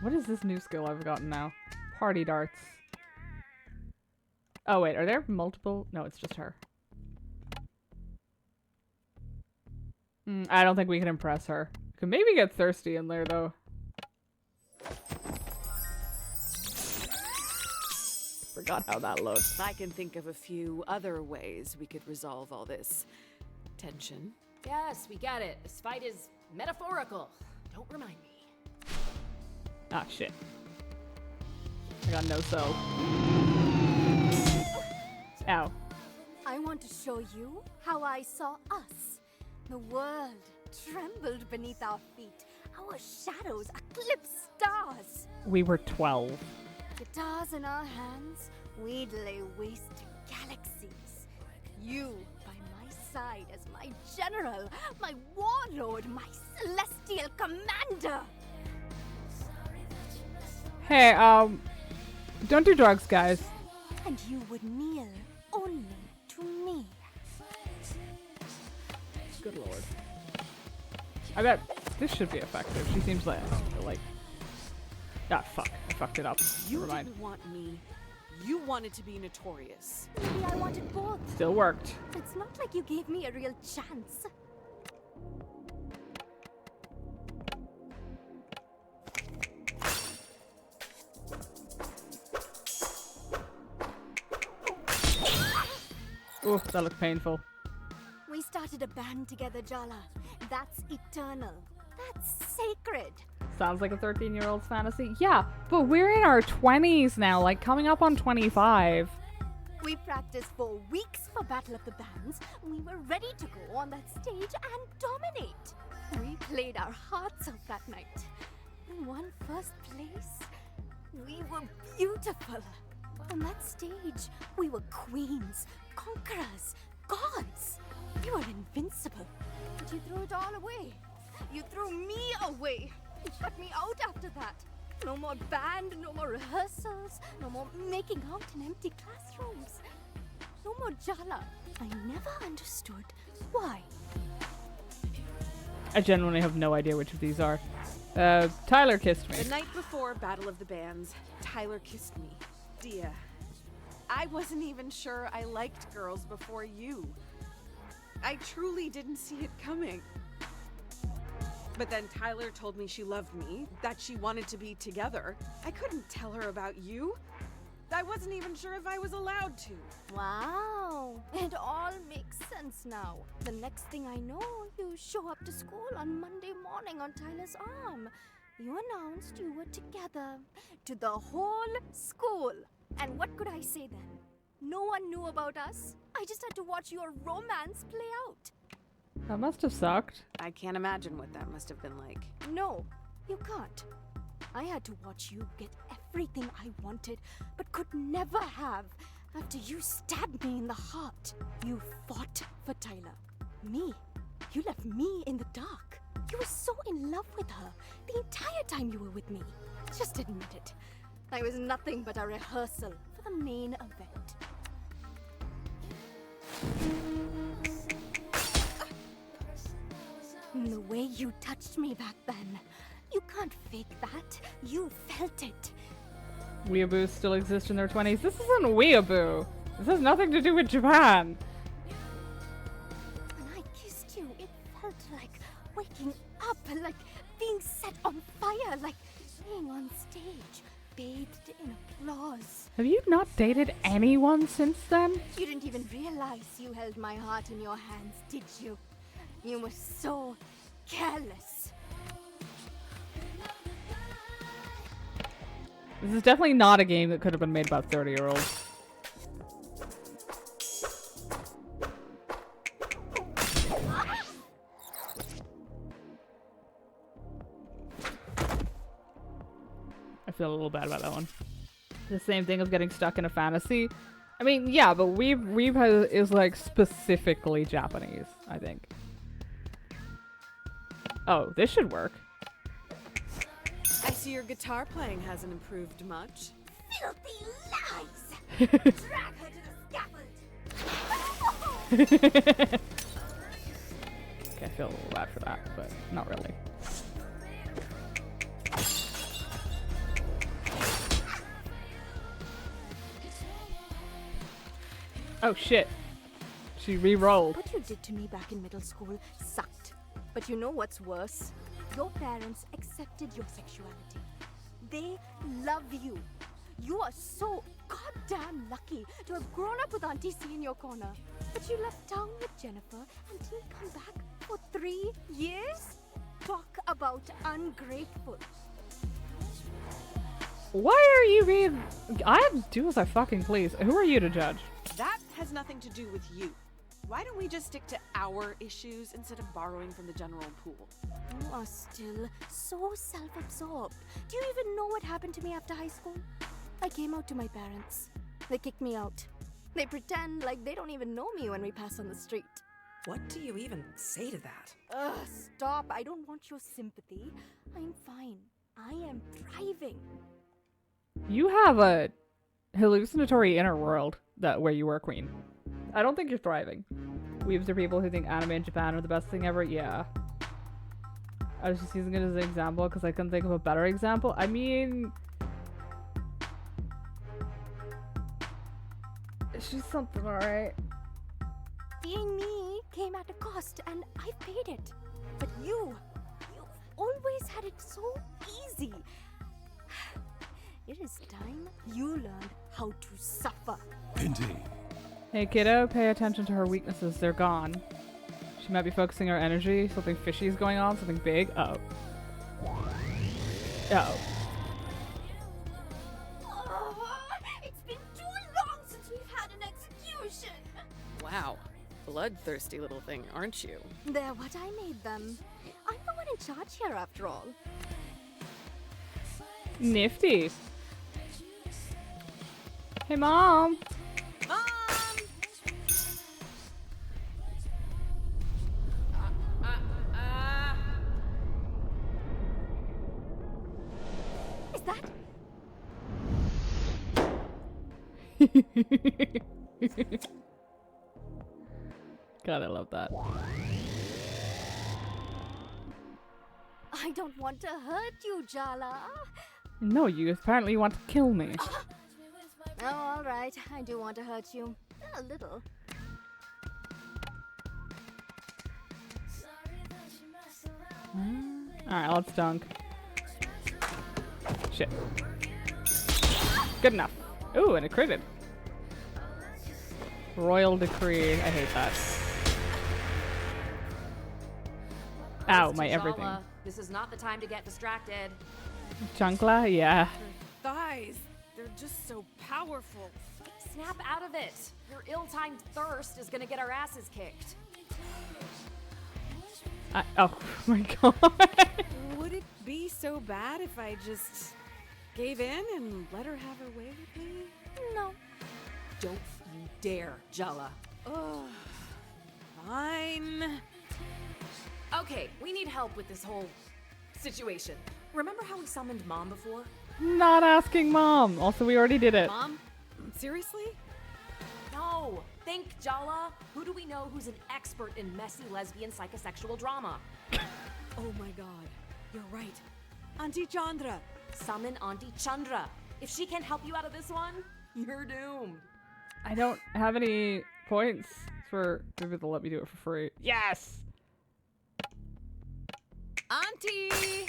What is this new skill I've gotten now? Party darts. Oh wait, are there multiple? No, it's just her. I don't think we can impress her. Could maybe get thirsty in there though. Forgot how that looked. I can think of a few other ways we could resolve all this tension. Yes, we get it. This fight is metaphorical. Don't remind me. Ah, shit. I got no soul. Ow. I want to show you how I saw us. The world trembled beneath our feet. Our shadows eclipsed stars. We were 12. Guitars in our hands, we'd lay waste to galaxies. You by my side as my general, my warlord, my celestial commander. Hey, don't do drugs, guys. And you would kneel only to me. Good lord. I bet this should be effective. She seems like ah, fuck. I fucked it up. You Never mind. didn't want me. You wanted to be notorious. Maybe I wanted both. Still worked. It's not like you gave me a real chance. Ooh, that looked painful. We started a band together, Jala. That's eternal. That's sacred. Sounds like a 13-year-old's fantasy. Yeah, but we're in our 20s now, like coming up on 25. We practiced for weeks for Battle of the Bands. We were ready to go on that stage and dominate. We played our hearts out that night. We won first place. We were beautiful. On that stage, we were queens, conquerors, gods. We were invincible. But you threw it all away. You threw me away. You shut me out after that. No more band, no more rehearsals, no more making out in empty classrooms. No more Jala. I never understood why. I genuinely have no idea which of these are. Tyler kissed me. The night before Battle of the Bands, Tyler kissed me. Dia. I wasn't even sure I liked girls before you. I truly didn't see it coming. But then Tyler told me she loved me, that she wanted to be together. I couldn't tell her about you. I wasn't even sure if I was allowed to. Wow, it all makes sense now. The next thing I know, you show up to school on Monday morning on Tyler's arm. You announced you were together to the whole school. And what could I say then? No one knew about us. I just had to watch your romance play out. That must have sucked. I can't imagine what that must have been like. No, you can't. I had to watch you get everything I wanted, but could never have. After you stabbed me in the heart, you fought for Tyler. Me. You left me in the dark. You were so in love with her the entire time you were with me. Just admit it. I was nothing but a rehearsal for the main event. The way you touched me back then. You can't fake that. You felt it. Weeaboos still exist in their 20s. This isn't Weeaboo. This has nothing to do with Japan. When I kissed you, it felt like waking up, like being set on fire, like being on stage, bathed in applause. Have you not dated anyone since then? You didn't even realize you held my heart in your hands, did you? You were so careless. This is definitely not a game that could have been made by 30-year-olds. I feel a little bad about that one. The same thing as getting stuck in a fantasy. I mean, yeah, but Weeb is like specifically Japanese, I think. Oh, this should work. I see your guitar playing hasn't improved much. Filthy lies! Drag her to the scaffold! Okay, I feel a little bad for that, but not really. Oh shit. She re-rolled. What you did to me back in middle school sucked. But you know what's worse? Your parents accepted your sexuality. They love you. You are so goddamn lucky to have grown up with Auntie C in your corner. But you left town with Jennifer and didn't come back for 3 years? Talk about ungrateful. Why are you being... I do as I fucking please. Who are you to judge? That has nothing to do with you. Why don't we just stick to our issues instead of borrowing from the general pool? You are still so self-absorbed. Do you even know what happened to me after high school? I came out to my parents. They kicked me out. They pretend like they don't even know me when we pass on the street. What do you even say to that? Ugh, stop. I don't want your sympathy. I'm fine. I am thriving. You have a hallucinatory inner world where you were a queen. I don't think you're thriving. Weebs are people who think anime in Japan are the best thing ever. Yeah. I was just using it as an example because I couldn't think of a better example. I mean... she's something, alright. Being me came at a cost and I paid it. But you've always had it so easy. It is time you learned how to suffer. Indeed. Hey kiddo, pay attention to her weaknesses. They're gone. She might be focusing her energy. Something fishy is going on. Something big. Uh-oh. Uh-oh. It's been too long since we've had an Wow. Bloodthirsty little thing, aren't you? They're what I made them. I'm the one in charge here, after all. Nifty. Hey, Mom. Mom! Is that? God, I love that. I don't want to hurt you, Jala. No, you apparently want to kill me. Oh, all right. I do want to hurt you. A little. Alright, let's dunk. Shit. Good enough. Ooh, and it critted. Royal decree. I hate that. Ow, my everything. Jala, this is not the time to get distracted. Chancla? Yeah. Thighs. They're just so powerful. Snap out of it. Your ill-timed thirst is gonna get our asses kicked. Oh my god. Would it be so bad if I just gave in and let her have her way with me? No. Don't you dare, Jala. Oh, fine. Okay, we need help with this whole situation. Remember how we summoned Mom before? Not asking Mom. Also, we already did it. Mom? Seriously? No! Think, Jala! Who do we know who's an expert in messy lesbian psychosexual drama? Oh my god. You're right. Auntie Chandra. Summon Auntie Chandra. If she can't help you out of this one, you're doomed. I don't have any points for... Maybe they'll let me do it for free. Yes! Auntie!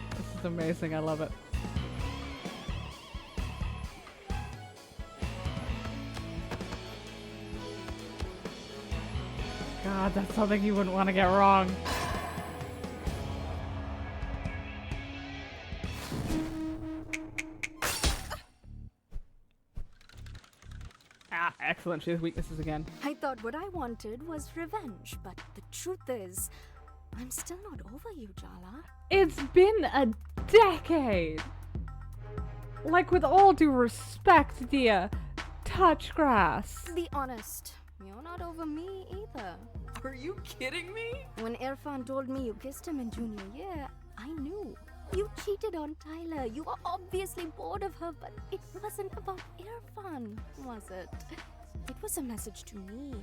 This is amazing. I love it. God, that's something you wouldn't want to get wrong. Ah, excellent. She has weaknesses again. I thought what I wanted was revenge, but the truth is, I'm still not over you, Jala. It's been a decade! Like, with all due respect, dear, touch grass. Be honest, you're not over me either. Are you kidding me? When Irfan told me you kissed him in junior year, I knew. You cheated on Tyler. You were obviously bored of her, but it wasn't about Irfan, was it? It was a message to me.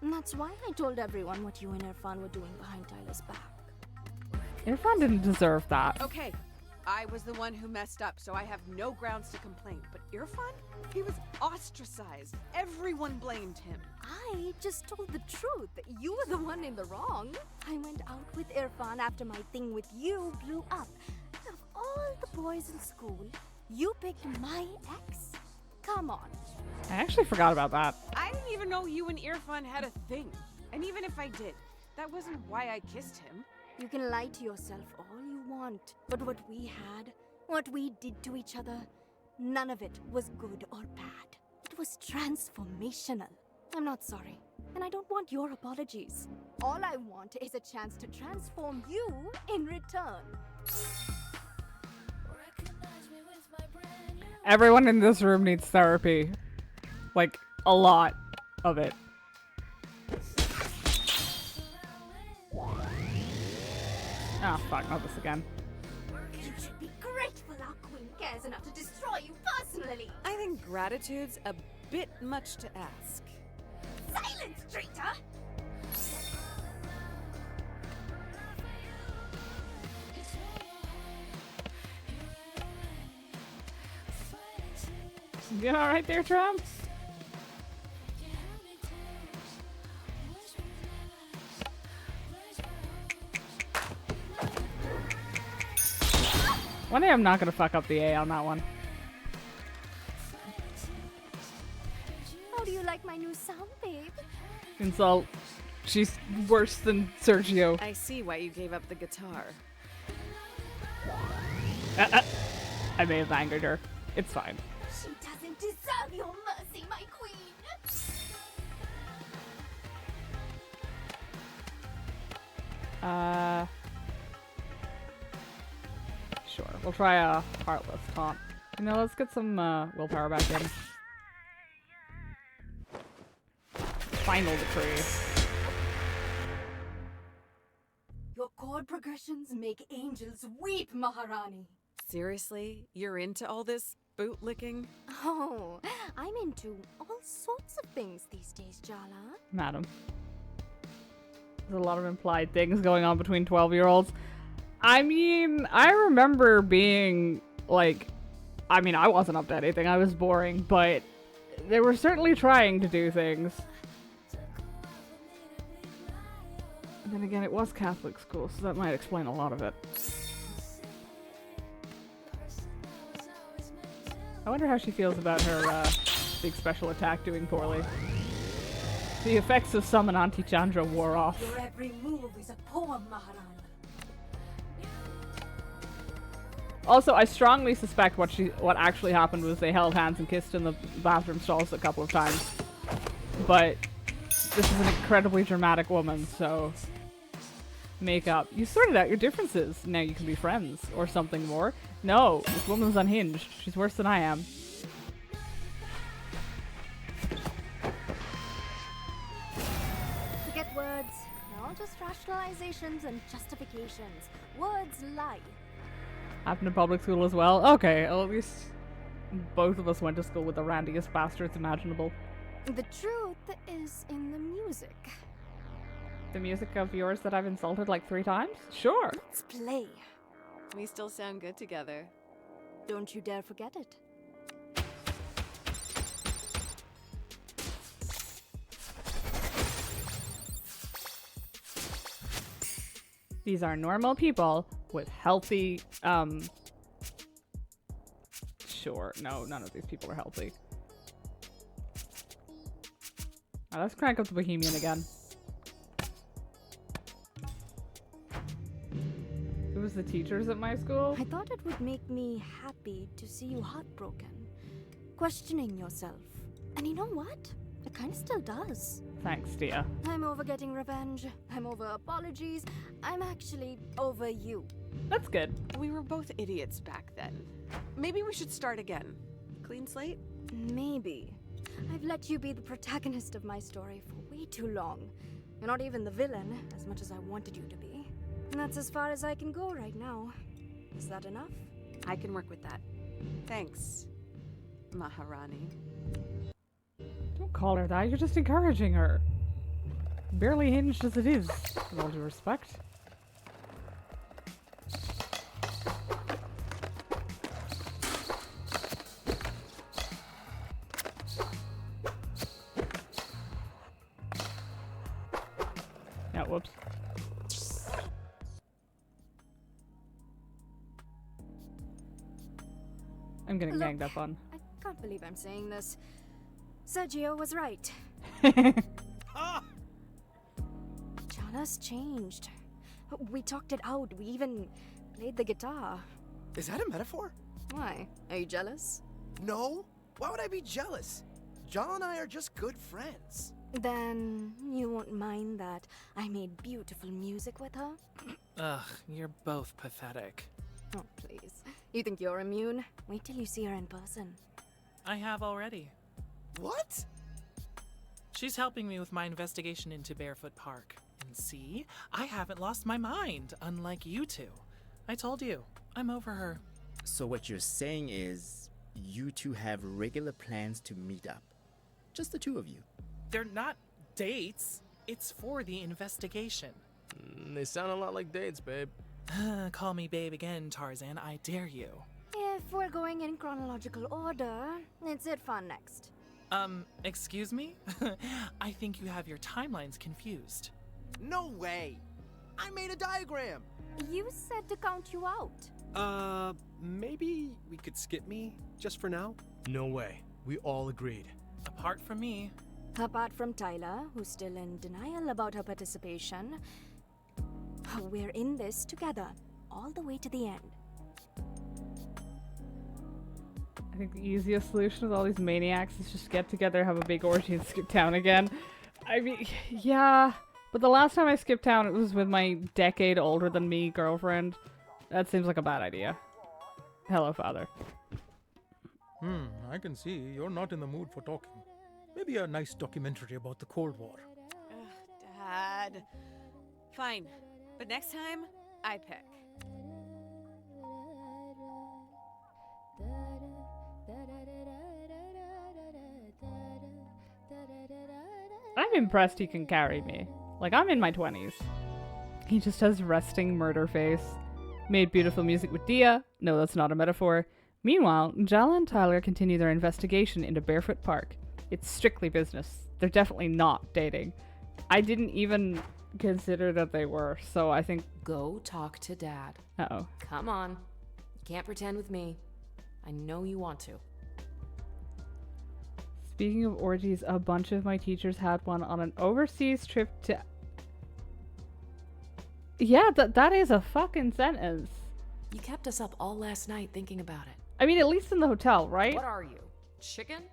And that's why I told everyone what you and Irfan were doing behind Tyler's back. Irfan didn't deserve that. Okay, I was the one who messed up, so I have no grounds to complain. But Irfan? He was ostracized. Everyone blamed him. I just told the truth. You were the one in the wrong. I went out with Irfan after my thing with you blew up. Of all the boys in school, you picked my ex? Come on. I actually forgot about that. I didn't even know you and Irfan had a thing. And even if I did, that wasn't why I kissed him. You can lie to yourself all you want, but what we had, what we did to each other, none of it was good or bad. It was transformational. I'm not sorry, and I don't want your apologies. All I want is a chance to transform you in return. Everyone in this room needs therapy. Like, a lot of it. Oh, fuck, not this again. You should be grateful our queen cares enough to destroy you personally. I think gratitude's a bit much to ask. Silence, traitor! You alright there, Tramp? One day I'm not gonna fuck up the A on that one. How do you like my new sound, babe? Insult. She's worse than Sergio. I see why you gave up the guitar. I may have angered her. It's fine. She doesn't deserve your mercy, my queen. Sure. We'll try a heartless taunt. You know, let's get some willpower back in. Final decree. Your chord progressions make angels weep, Maharani. Seriously? You're into all this bootlicking? Oh, I'm into all sorts of things these days, Jala. Madam. There's a lot of implied things going on between 12-year-olds. I mean, I remember being, like... I mean, I wasn't up to anything. I was boring, but they were certainly trying to do things. And then again, it was Catholic school, so that might explain a lot of it. I wonder how she feels about her big special attack doing poorly. The effects of Summon Anti-Chandra wore off. Your every move is a poem, Maharani. Also, I strongly suspect what actually happened was they held hands and kissed in the bathroom stalls a couple of times. But this is an incredibly dramatic woman, so make up. You sorted out your differences. Now you can be friends or something more. No, this woman's unhinged. She's worse than I am. Forget words. They're all just rationalizations and justifications. Words lie. Happened in public school as well. Okay, well, at least both of us went to school with the randiest bastards imaginable. The truth is in the music. The music of yours that I've insulted like 3 times? Sure. Let's play. We still sound good together. Don't you dare forget it. These are normal people with healthy, Sure. No, none of these people are healthy. Alright, let's crank up the Bohemian again. Who was the teachers at my school? I thought it would make me happy to see you heartbroken, questioning yourself. And you know what? It kind of still does. Thanks, dear. I'm over getting revenge. I'm over apologies. I'm actually over you. That's good. We were both idiots back then. Maybe we should start again. Clean slate? Maybe. I've let you be the protagonist of my story for way too long. You're not even the villain, as much as I wanted you to be. And that's as far as I can go right now. Is that enough? I can work with that. Thanks, Maharani. Don't call her that. You're just encouraging her. Barely hinged as it is, with all due respect. Yeah, whoops. I'm getting Look, ganged up on. I can't believe I'm saying this. Sergio was right. Jala's changed. We talked it out. We even played the guitar. Is that a metaphor? Why? Are you jealous? No. Why would I be jealous? John and I are just good friends. Then you won't mind that I made beautiful music with her? Ugh, you're both pathetic. Oh, please. You think you're immune? Wait till you see her in person. I have already. What? She's helping me with my investigation into Barefoot Park. And see, I haven't lost my mind, unlike you two. I told you, I'm over her. So what you're saying is, you two have regular plans to meet up? Just the two of you? They're not dates. It's for the investigation. They sound a lot like dates, babe. Call me babe again, Tarzan. I dare you. If we're going in chronological order, it's it fun next. Excuse me? I think you have your timelines confused. No way. I made a diagram. You said to count you out. Maybe we could skip me, just for now? No way. We all agreed. Apart from me. Apart from Tyler, who's still in denial about her participation, we're in this together, all the way to the end. I think the easiest solution with all these maniacs is just get together, have a big orgy, and skip town again. I mean, yeah. But the last time I skipped town, it was with my decade older than me girlfriend. That seems like a bad idea. Hello, father. I can see you're not in the mood for talking. Maybe a nice documentary about the Cold War. Dad. Fine. But next time, I pick. I'm impressed he can carry me. Like, I'm in my 20s. He just has resting murder face. Made beautiful music with Dia. No, that's not a metaphor. Meanwhile, Jala and Tyler continue their investigation into Barefoot Park. It's strictly business. They're definitely not dating. I didn't even consider that they were, so I think... Go talk to Dad. Uh-oh. Come on. You can't pretend with me. I know you want to. Speaking of orgies, a bunch of my teachers had one on an overseas trip to... Yeah, that is a fucking sentence. You kept us up all last night thinking about it. I mean, at least in the hotel, right? What are you? Chicken?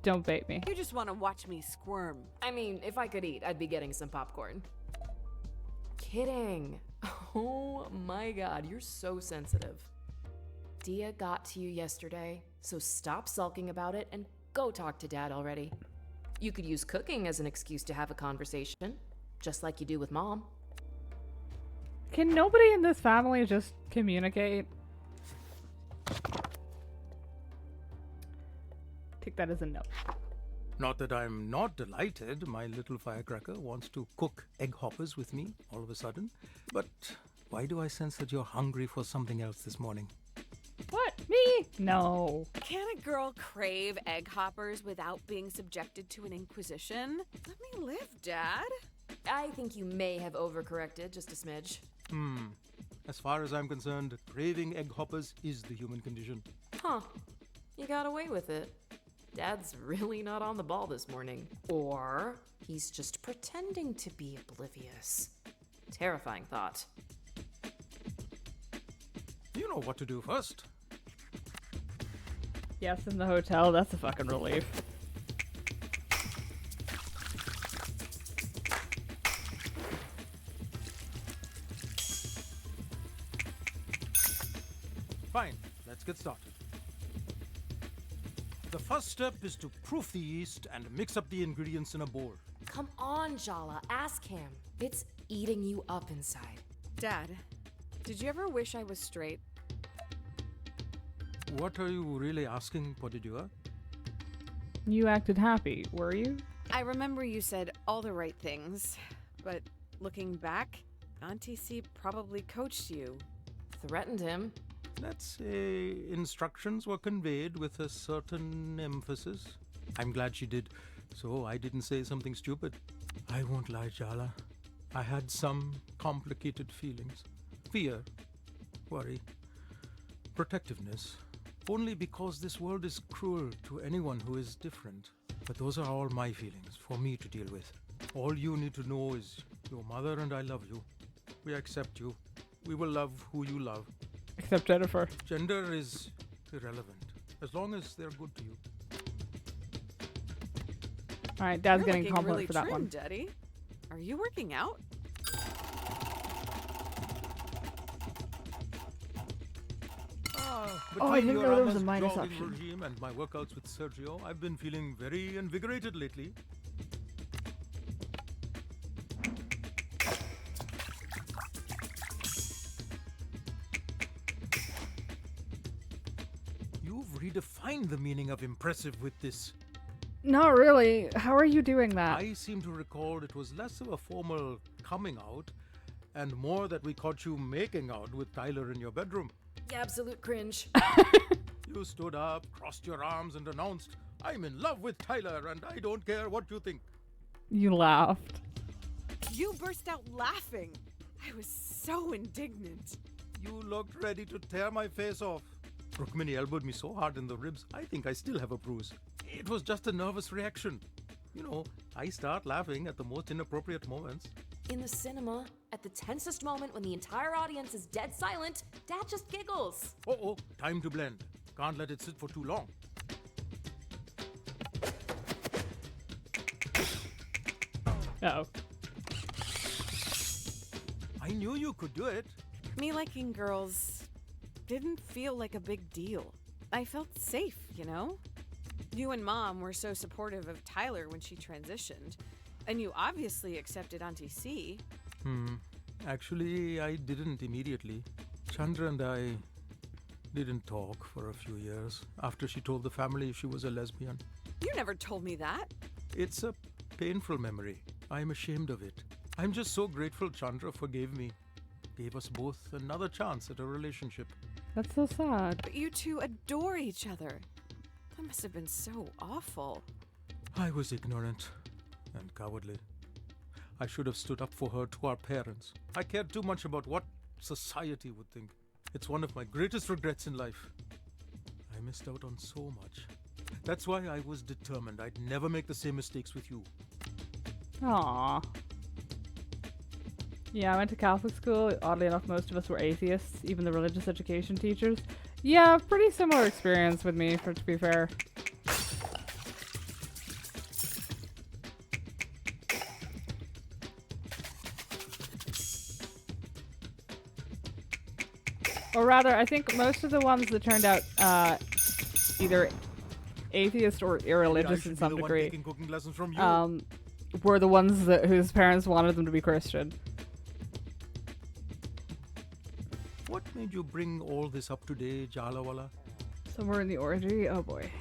Don't bait me. You just want to watch me squirm. I mean, if I could eat, I'd be getting some popcorn. Kidding. Oh my god, you're so sensitive. Dia got to you yesterday, so stop sulking about it and go talk to Dad already. You could use cooking as an excuse to have a conversation, just like you do with Mom. Can nobody in this family just communicate? Take that as a no. Not that I'm not delighted my little firecracker wants to cook egg hoppers with me all of a sudden, but why do I sense that you're hungry for something else this morning? What? Me? No. Can a girl crave egg hoppers without being subjected to an inquisition? Let me live, Dad. I think you may have overcorrected just a smidge. As far as I'm concerned, craving egg hoppers is the human condition. Huh. You got away with it. Dad's really not on the ball this morning. Or he's just pretending to be oblivious. Terrifying thought. You know what to do first. Yes, in the hotel. That's a fucking relief. Fine, let's get started. The first step is to proof the yeast and mix up the ingredients in a bowl. Come on, Jala. Ask him. It's eating you up inside. Dad, did you ever wish I was straight? What are you really asking, Podidua? You acted happy, were you? I remember you said all the right things, but looking back, Auntie C probably coached you. Threatened him. Let's say instructions were conveyed with a certain emphasis. I'm glad she did, so I didn't say something stupid. I won't lie, Jala. I had some complicated feelings. Fear, worry, protectiveness. Only because this world is cruel to anyone who is different. But those are all my feelings for me to deal with. All you need to know is your mother and I love you. We accept you. We will love who you love. Except Jennifer. Gender is irrelevant, as long as they're good to you. Alright, Dad's You're getting looking compliment really for that trim, one. Daddy. Are you working out? I didn't know there was a Between minus jogging option. regime and my workouts with Sergio, I've been feeling very invigorated lately. You've redefined the meaning of impressive with this. Not really. How are you doing that? I seem to recall it was less of a formal coming out and more that we caught you making out with Tyler in your bedroom. Absolute cringe. You stood up, crossed your arms, and announced, "I'm in love with Tyler, and I don't care what you think." You laughed. You burst out laughing. I was so indignant. You looked ready to tear my face off. Rukmini elbowed me so hard in the ribs, I think I still have a bruise. It was just a nervous reaction. You know, I start laughing at the most inappropriate moments. In the cinema, at the tensest moment when the entire audience is dead silent, Dad just giggles. Uh-oh, time to blend. Can't let it sit for too long. Uh-oh. I knew you could do it. Me liking girls didn't feel like a big deal. I felt safe, you know? You and Mom were so supportive of Tyler when she transitioned, and you obviously accepted Auntie C. Actually, I didn't immediately. Chandra and I didn't talk for a few years after she told the family she was a lesbian. You never told me that. It's a painful memory. I'm ashamed of it. I'm just so grateful Chandra forgave me. Gave us both another chance at a relationship. That's so sad. But you two adore each other. That must have been so awful. I was ignorant and cowardly. I should have stood up for her to our parents. I cared too much about what society would think. It's one of my greatest regrets in life. I missed out on so much. That's why I was determined I'd never make the same mistakes with you. Aww. Yeah, I went to Catholic school. Oddly enough, most of us were atheists, even the religious education teachers. Yeah, pretty similar experience with me, to be fair. Or rather, I think most of the ones that turned out either atheist or irreligious in some degree were the ones whose parents wanted them to be Christian. What made you bring all this up today, Jalawala? Somewhere in the orgy? Oh boy.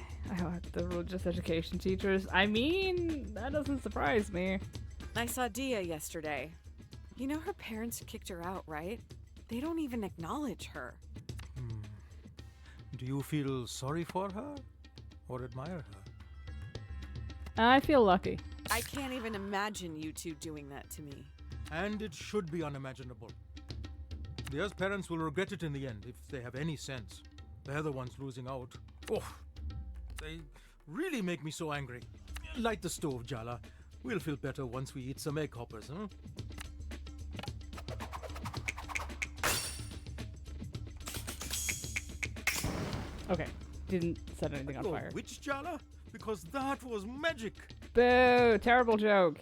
The religious education teachers. I mean, that doesn't surprise me. I saw Dia yesterday. You know her parents kicked her out, right? They don't even acknowledge her. Do you feel sorry for her or admire her? I feel lucky. I can't even imagine you two doing that to me. And it should be unimaginable. Dia's parents will regret it in the end if they have any sense. They're the ones losing out. Oh, they really make me so angry. Light the stove, Jala. We'll feel better once we eat some egg hoppers, huh? Okay, didn't set anything on fire. Which Jala? Because that was magic. Boo! Terrible joke.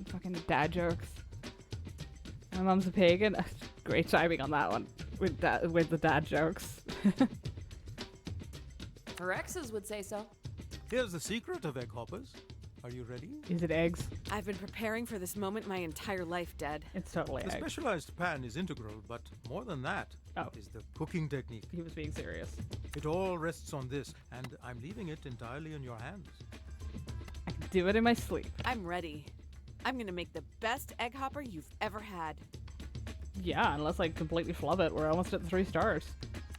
Fucking dad jokes. My mom's a pagan. Great timing on that one with the dad jokes. Her exes would say so. Here's the secret of egg hoppers. Are you ready? Is it eggs? I've been preparing for this moment my entire life, Dad. It's totally eggs. The specialized pan is integral, but more than that is the cooking technique. He was being serious. It all rests on this, and I'm leaving it entirely in your hands. I can do it in my sleep. I'm ready. I'm gonna make the best egg hopper you've ever had. Yeah, unless I completely flub it. We're almost at 3 stars.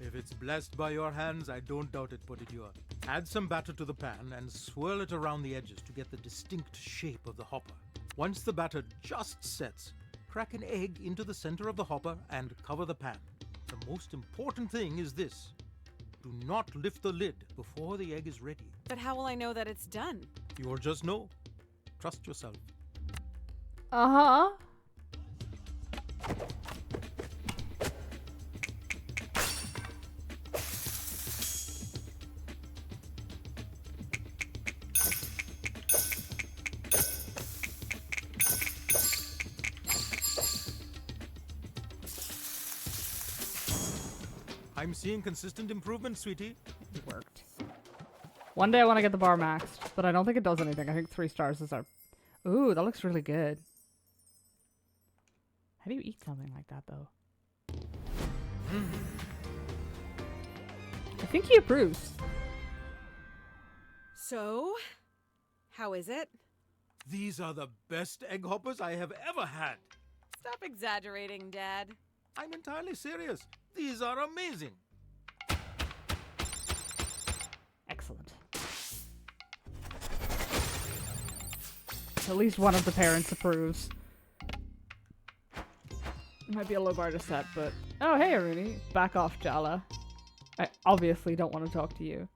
If it's blessed by your hands, I don't doubt it, Podidua. Add some batter to the pan and swirl it around the edges to get the distinct shape of the hopper. Once the batter just sets, crack an egg into the center of the hopper and cover the pan. The most important thing is this. Do not lift the lid before the egg is ready. But how will I know that it's done? You'll just know. Trust yourself. Uh-huh. I'm seeing consistent improvement, sweetie. It worked. One day I want to get the bar maxed, but I don't think it does anything. I think 3 stars is our... Ooh, that looks really good. How do you eat something like that, though? I think he approves. So, how is it? These are the best egg hoppers I have ever had. Stop exaggerating, Dad. I'm entirely serious. These are amazing. Excellent. At least one of the parents approves. It might be a low bar to set, but... Oh, hey, Aruni. Back off, Jala. I obviously don't want to talk to you.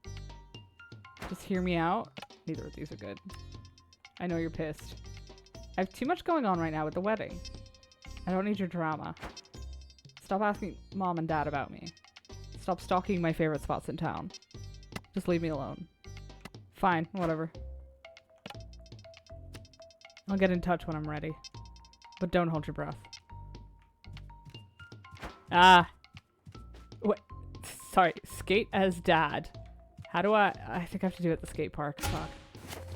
Just hear me out. Neither of these are good. I know you're pissed. I have too much going on right now with the wedding. I don't need your drama. Stop asking Mom and Dad about me. It's Stop stalking my favorite spots in town. Just leave me alone. Fine, whatever. I'll get in touch when I'm ready. But don't hold your breath. Ah. What? Sorry, skate as dad. How do I think I have to do it at the skate park. Fuck.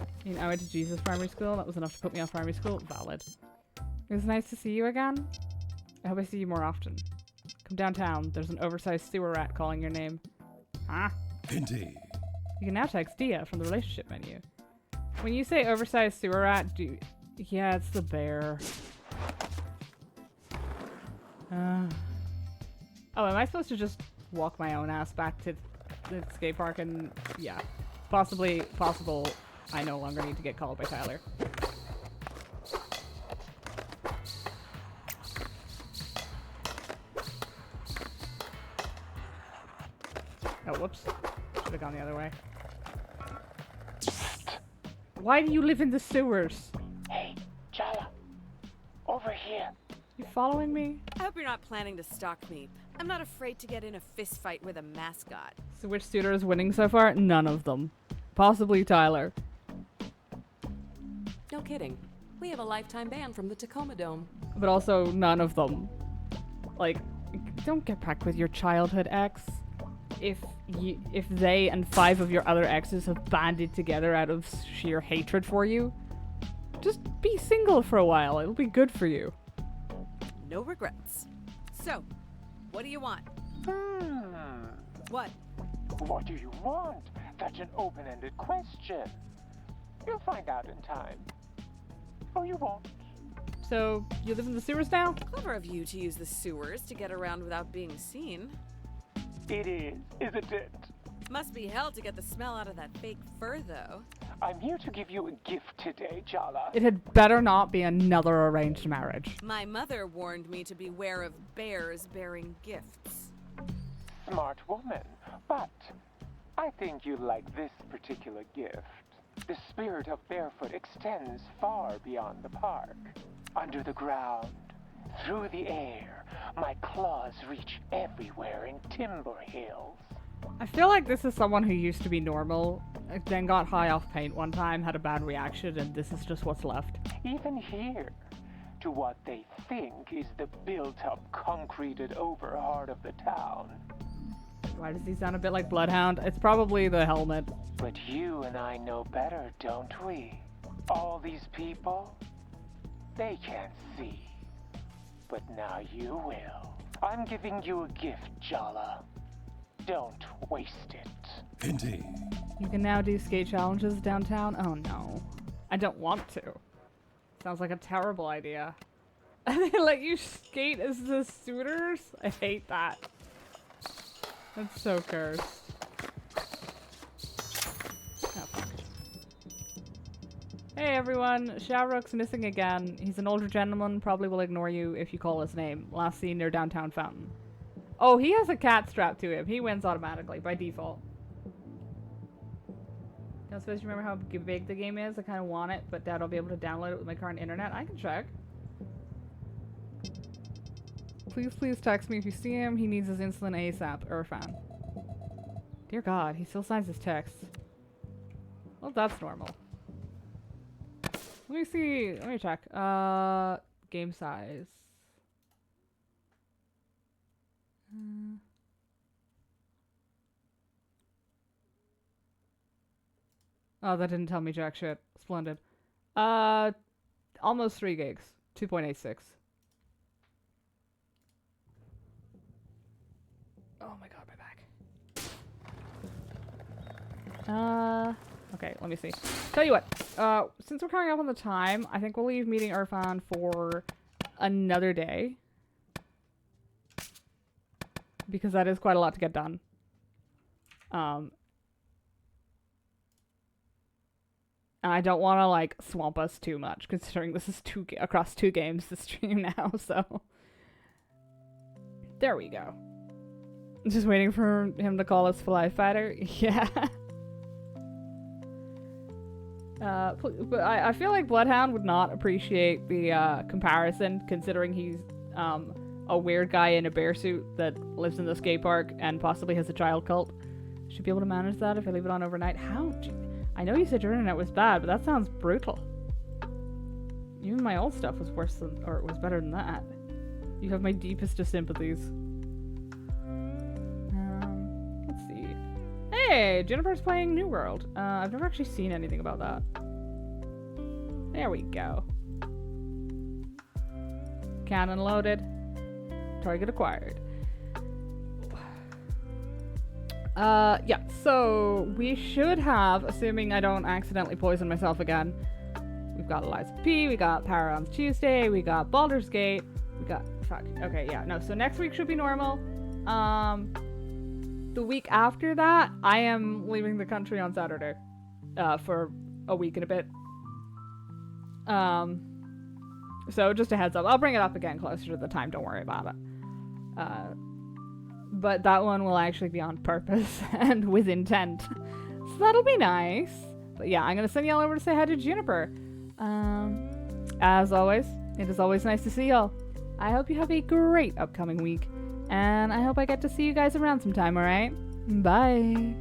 I mean, I went to Jesus Primary School. That was enough to put me off primary school. Valid. It was nice to see you again. I hope I see you more often. Come downtown. There's an oversized sewer rat calling your name. Huh? Indeed. You can now text Dia from the relationship menu. When you say oversized sewer rat, yeah, it's the bear. Oh, am I supposed to just walk my own ass back to the skate park and... yeah. Possible I no longer need to get called by Tyler. Oh, whoops. Should have gone the other way. Why do you live in the sewers? Hey, Jala. Over here. You following me? I hope you're not planning to stalk me. I'm not afraid to get in a fist fight with a mascot. So which suitor is winning so far? None of them. Possibly Tyler. No kidding. We have a lifetime ban from the Tacoma Dome. But also none of them. Like, don't get back with your childhood ex. If they and 5 of your other exes have banded together out of sheer hatred for you, just be single for a while. It'll be good for you. No regrets. So, what do you want? What? What do you want? That's an open-ended question. You'll find out in time. Or you won't. So, you live in the sewers now? Clever of you to use the sewers to get around without being seen. It is, isn't it? Must be hell to get the smell out of that fake fur, though. I'm here to give you a gift today, Jala. It had better not be another arranged marriage. My mother warned me to beware of bears bearing gifts. Smart woman, but I think you'll like this particular gift. The spirit of barefoot extends far beyond the park. Under the ground, through the air, my claws reach everywhere in Timber Hills. I feel like this is someone who used to be normal, then got high off paint one time, had a bad reaction, and this is just what's left. Even here, to what they think is the built-up, concreted over heart of the town. Why does he sound a bit like Bloodhound? It's probably the helmet. But you and I know better, don't we? All these people, they can't see. But now you will. I'm giving you a gift, Jala. Don't waste it. Indeed. You can now do skate challenges downtown? Oh no. I don't want to. Sounds like a terrible idea. And they let you skate as the suitors? I hate that. That's so cursed. Oh, fuck. Hey everyone, Shavrook's missing again. He's an older gentleman, probably will ignore you if you call his name. Last seen near downtown fountain. Oh, he has a cat strapped to him. He wins automatically, by default. Don't suppose you remember how big the game is? I kind of want it, but Dad, I'll be able to download it with my current internet. I can check. Please text me if you see him. He needs his insulin ASAP. Irfan. Dear God, he still signs his texts. Well, that's normal. Let me see. Let me check. Game size. Oh, that didn't tell me jack shit. Splendid. Almost 3 gigs. 2.86. Oh my God, my back. Okay, let me see. Tell you what, since we're coming up on the time, I think we'll leave meeting Irfan for another day. Because that is quite a lot to get done. And I don't want to, like, swamp us too much, considering this is across 2 games to stream now, so. There we go. Just waiting for him to call us Fly Fighter. Yeah. But I feel like Bloodhound would not appreciate the comparison, considering he's a weird guy in a bear suit that lives in the skate park and possibly has a child cult. Should be able to manage that if I leave it on overnight. How? I know you said your internet was bad, but that sounds brutal. Even my old stuff was worse than, or it was better than that. You have my deepest of sympathies. Let's see. Hey, Juniper's playing New World. I've never actually seen anything about that. There we go. Cannon loaded. Target acquired. Yeah, so we should have, assuming I don't accidentally poison myself again, we've got Eliza P, we got Power on Tuesday, we got Baldur's Gate, we got, fuck, okay, yeah, no, so next week should be normal. The week after that, I am leaving the country on Saturday, for a week and a bit. So just a heads up, I'll bring it up again closer to the time, don't worry about it. But that one will actually be on purpose and with intent. So that'll be nice. But yeah, I'm going to send y'all over to say hi to Juniper. As always, it is always nice to see y'all. I hope you have a great upcoming week. And I hope I get to see you guys around sometime, alright? Bye.